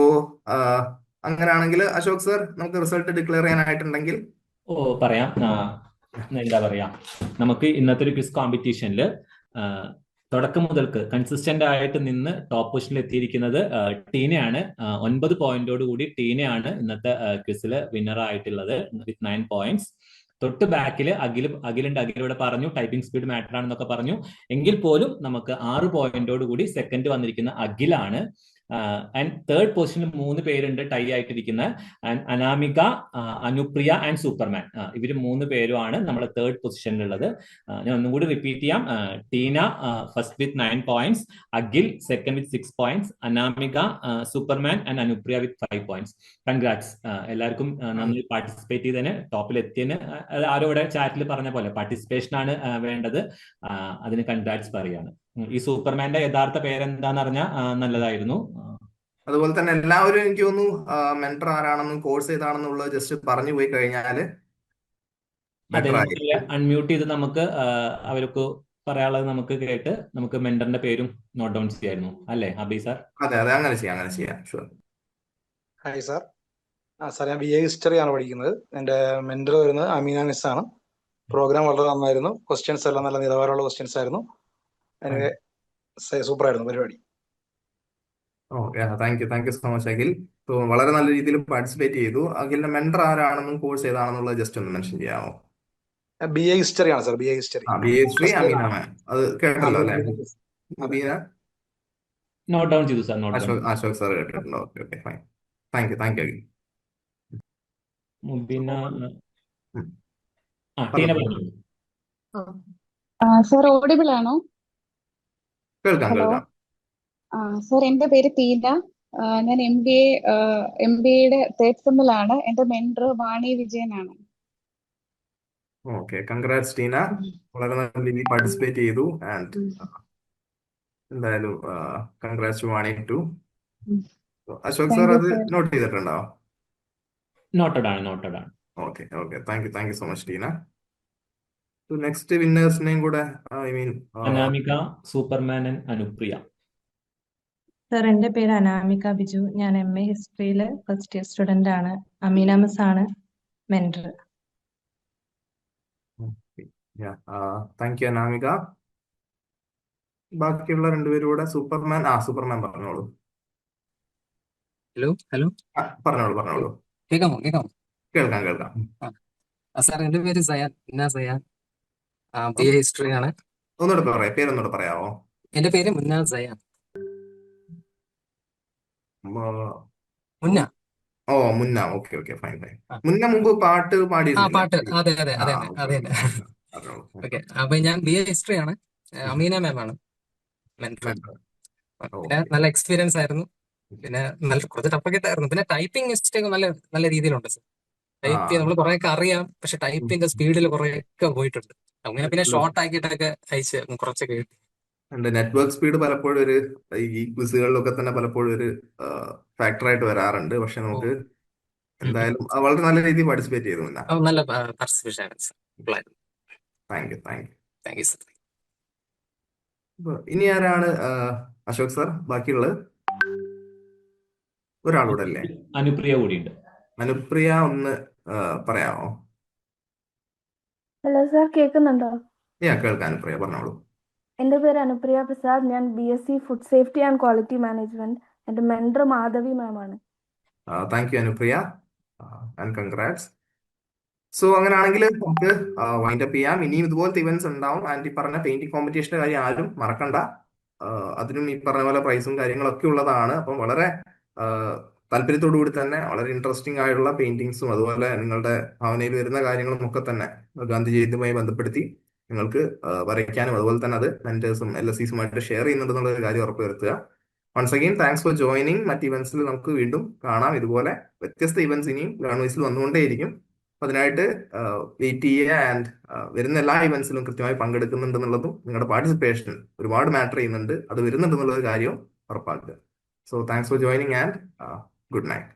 അങ്ങനെയാണെങ്കിൽ അശോക് സർ, നമുക്ക് റിസൾട്ട് ഡിക്ലെയർ ചെയ്യാനായിട്ടുണ്ടെങ്കിൽ. പറയാം. എന്താ പറയാ, നമുക്ക് ഇന്നത്തെ ഒരു ക്വിസ് കോമ്പറ്റീഷനിൽ തുടക്കം മുതൽക്ക് കൺസിസ്റ്റന്റ് ആയിട്ട് നിന്ന് ടോപ്പ് പൊസിഷനിൽ എത്തിയിരിക്കുന്നത് ടീനയാണ്. 9 പോയിന്റോട് കൂടി ടീനയാണ് ഇന്നത്തെ ക്വിസിൽ വിന്നർ ആയിട്ടുള്ളത് വിത്ത് 9 points. തൊട്ട് ബാക്കിൽ അഖിലുണ്ട്. അഖിലിവിടെ പറഞ്ഞു ടൈപ്പിംഗ് സ്പീഡ് മാറ്റർ ആണെന്നൊക്കെ പറഞ്ഞു. എങ്കിൽ പോലും നമുക്ക് 6 പോയിന്റോട് കൂടി സെക്കൻഡ് വന്നിരിക്കുന്ന അഖിലാണ്. ആൻഡ് തേർഡ് പൊസിഷനിൽ 3 പേരുണ്ട് ടൈ ആയിട്ടിരിക്കുന്ന അനാമിക, അനുപ്രിയ ആൻഡ് സൂപ്പർമാൻ. ഇവർ 3 പേരുമാണ് നമ്മുടെ തേർഡ് പൊസിഷനിലുള്ളത്. ഞാൻ ഒന്നും കൂടി റിപ്പീറ്റ് ചെയ്യാം. Teena first with 9 points, Akhil second with 6 points, Anamika, Superman and Anupriya with 5 points. Congrats എല്ലാവർക്കും. നന്നായി പാർട്ടിസിപ്പേറ്റ് ചെയ്തതിന്, ടോപ്പിൽ എത്തിയതിന്. ആരോ ഇവിടെ ചാറ്റിൽ പറഞ്ഞ പോലെ പാർട്ടിസിപ്പേഷൻ ആണ് വേണ്ടത്. അതിന് കൺഗ്രാറ്റ്സ് പറയാണ്. ഈ സൂപ്പർമാന്റെ യഥാർത്ഥ പേരെന്താന്ന് അറിഞ്ഞാൽ നല്ലതായിരുന്നു. അതുപോലെ തന്നെ എല്ലാവരും എനിക്ക് തോന്നുന്നു മെന്റർ ആരാണെന്നും കോഴ്സ് ഏതാണെന്നുള്ളത് ജസ്റ്റ് പറഞ്ഞു പോയി കഴിഞ്ഞാല് അതെ, ബെറ്റർ ആയിരിക്കും. അൺമ്യൂട്ട് ചെയ്ത് നമുക്ക് അവർക്ക് പറയാനുള്ളത് നമുക്ക് കേട്ട് നമുക്ക് മെന്ററിന്റെ പേരും നോട്ട് ഡൗൺ ചെയ്യായിരുന്നു, അല്ലേ അബി സാർ? അതെ അതെ, അങ്ങനെ ചെയ്യാം. ഷുവർ. Hi sir. സാർ ഞാൻ BA ഹിസ്റ്ററി ആണ് പഠിക്കുന്നത്. എൻ്റെ മെന്റർ വരുന്നത് അമീന മിസ് ആണ്. പ്രോഗ്രാം വളരെ നന്നായിരുന്നു. ക്വസ്റ്റ്യൻസ് എല്ലാം നല്ല നിലവാരമുള്ള ക്വസ്റ്റ്യൻസ് ആയിരുന്നു. എനിക്ക് സൂപ്പർ ആയിരുന്നു പരിപാടി. Okay, thank you so much Akhil. So വളരെ നല്ല രീതിയിൽ പാർട്ടിസിപ്പേറ്റ് ചെയ്തു. അഖിലിന്റെ മെന്റർ ആരാണെന്നും കോഴ്സ് ഏതാണെന്നുള്ളത് ജസ്റ്റ് ഒന്ന് മെൻഷൻ ചെയ്യാമോ? BA ഹിസ്റ്ററി ആണ് sir. BA history. BA Ameena ma'am, അത് കേട്ടല്ലോ അല്ലെ? അമീന നോട്ട് ഡൗൺ ചെയ്തു സാർ. അശോക് സാർ കേട്ടിട്ടുണ്ടോ? Okay fine. Thank you Akhil. Mubeena, Teena പറഞ്ഞു. സർ ഓഡിബിൾ ആണോ? കേൾക്കാം. സർ, എന്റെ പേര് ടീന. ഞാൻ MBA തേർഡ് സെമ്മിലാണ്. എന്റെ മെന്റർ വാണി വിജയനാണ്. Okay, congrats Teena. വളരെ നല്ല രീതിയിൽ പാർട്ടിസിപ്പേറ്റ് ചെയ്തു. ആൻഡ് എന്തായാലും congrats Vani too. Ashok sir അത് നോട്ട് ചെയ്തിട്ടുണ്ടോ? നോട്ടഡ് ആണ്. Okay, thank you so much Teena. Next വിന്നേഴ്സിനെയും കൂടെ Anamika, Superman and Anupriya. Sir, എൻ്റെ പേര് അനാമിക ബിജു. ഞാൻ MA ഹിസ്റ്ററിയിൽ ഫസ്റ്റ് ഇയർ സ്റ്റുഡൻ്റ് ആണ്. അമീന മിസ് ആണ് മെൻറ്റർ. Thank you Anamika. ബാക്കിയുള്ള രണ്ടുപേരും കൂടെ സൂപ്പർമാൻ പറഞ്ഞോളൂ. ഹലോ പറഞ്ഞോളൂ. കേൾക്കാമോ? കേൾക്കാം. സാർ, എൻ്റെ പേര് സയാൻ, മുന്ന സയാൻ. BA ഹിസ്റ്ററി ആണ്. പേരൊന്നുകൂടെ പറയാമോ? എൻ്റെ പേര് മുന്ന സയാൻ. മുന്ന. ഓ മുന്ന, ഓക്കെ ഓക്കെ, ഫൈൻ ഫൈൻ. ആ മുന്ന മുമ്പ് പാട്ട് ആ, പാടിയിരുന്നില്ലേ? പാട്ട്, അതെ അതെ ആ അതെ തന്നെ, ഓക്കെ അതെ ഓക്കെ, തന്നെ. അറിയാം. ഓക്കെ, അപ്പൊ ഞാൻ BA ഹിസ്റ്ററി ആണ്. അമീന മാം ആണ് മെന്റർ. പിന്നെ ഓക്കെ. നല്ല എക്സ്പീരിയൻസ് ആയിരുന്നു. പിന്നെ നല്ല കുറച്ച് ടഫൊക്കെ ആയിരുന്നു. പിന്നെ ടൈപ്പിംഗ് മിസ്റ്റേക്ക് നല്ല നല്ല രീതിയിലുണ്ട് സർ. ആ ടൈപ്പ് നമ്മൾ കുറെയൊക്കെ അറിയാം, പക്ഷെ ടൈപ്പിന്റെ സ്പീഡിൽ കുറെയൊക്കെ പോയിട്ടുണ്ട്. അങ്ങനെ പിന്നെ ഷോർട്ട് ആക്കിയിട്ടൊക്കെ അയച്ച് കുറച്ചൊക്കെ എഴുതി. നെറ്റ്വർക്ക് സ്പീഡ് പലപ്പോഴും ഒരു ഈ ക്വിസുകളിലൊക്കെ തന്നെ പലപ്പോഴും ഒരു ഫാക്ടറായിട്ട് വരാറുണ്ട്. പക്ഷെ ഓ, നമുക്ക് ഉം, ഉം. എന്തായാലും വളരെ നല്ല രീതിയിൽ പാർട്ടിസിപ്പേറ്റ് ചെയ്തു. ഓ, നല്ല പാർട്ടിസിപ്പേഷൻ ആയിരുന്നു sir. Thank you thank you. Thank you sir. ഇനി ആരാണ് അശോക് സാർ? ബാക്കിയുള്ളത് ഒരാളൂടെ അല്ലേ? അനുപ്രിയ കൂടിയുണ്ട്. അനുപ്രിയ ഒന്ന് പറയാമോ? ഹലോ സാർ, കേൾക്കുന്നുണ്ടോ? കേൾക്കാം. അനുപ്രിയ പറഞ്ഞോളൂ. എൻ്റെ പേര് അനുപ്രിയ പ്രസാദ്. ഞാൻ BSc food safety and quality management. എൻ്റെ മെൻറ്റർ മാധവി മാം ആണ്. Thank you Anupriya, and congrats. So അങ്ങനെയാണെങ്കിൽ നമുക്ക് വൈൻഡ് അപ്പ് ചെയ്യാം. ഇനിയും ഇതുപോലത്തെ ഇവന്റ്സ് ഉണ്ടാവും. ആൻഡ് ഈ പറഞ്ഞ പെയിന്റിംഗ് കോമ്പറ്റീഷന്റെ കാര്യം ആരും മറക്കണ്ട. അതിനും ഈ പറഞ്ഞ പോലെ പ്രൈസും കാര്യങ്ങളൊക്കെ ഉള്ളതാണ്. അപ്പം വളരെ താല്പര്യത്തോടു കൂടി തന്നെ വളരെ ഇൻട്രസ്റ്റിംഗ് ആയിട്ടുള്ള പെയിന്റിങ്സും അതുപോലെ നിങ്ങളുടെ ഭാവനയിൽ വരുന്ന കാര്യങ്ങളും ഒക്കെ തന്നെ ഗാന്ധി ജയന്തിയുമായി ബന്ധപ്പെടുത്തി നിങ്ങൾക്ക് വരയ്ക്കാനും അതുപോലെ തന്നെ അത് മെന്റേഴ്സും LSCസുമായിട്ട് ഷെയർ ചെയ്യുന്നുണ്ടെന്നുള്ള ഒരു കാര്യം ഉറപ്പുവരുത്തുക. Once again thanks for joining. മറ്റ് ഇവന്റ്സിൽ നമുക്ക് വീണ്ടും കാണാം. ഇതുപോലെ വ്യത്യസ്ത ഇവന്റ്സ് ഇനിയും ലേൺവൈസിൽ വന്നുകൊണ്ടേയിരിക്കും. അതിനായിട്ട് വെയിറ്റ് ചെയ്യുക. ആൻഡ് വരുന്ന എല്ലാ ഇവന്റ്സിലും കൃത്യമായി പങ്കെടുക്കുന്നുണ്ടെന്നുള്ളതും നിങ്ങളുടെ പാർട്ടിസിപ്പേഷൻ ഒരുപാട് മാറ്റർ ചെയ്യുന്നുണ്ട്. അത് വരുന്നുണ്ടെന്നുള്ള ഒരു കാര്യവും ഉറപ്പാക്കുക. So thanks for joining and good night.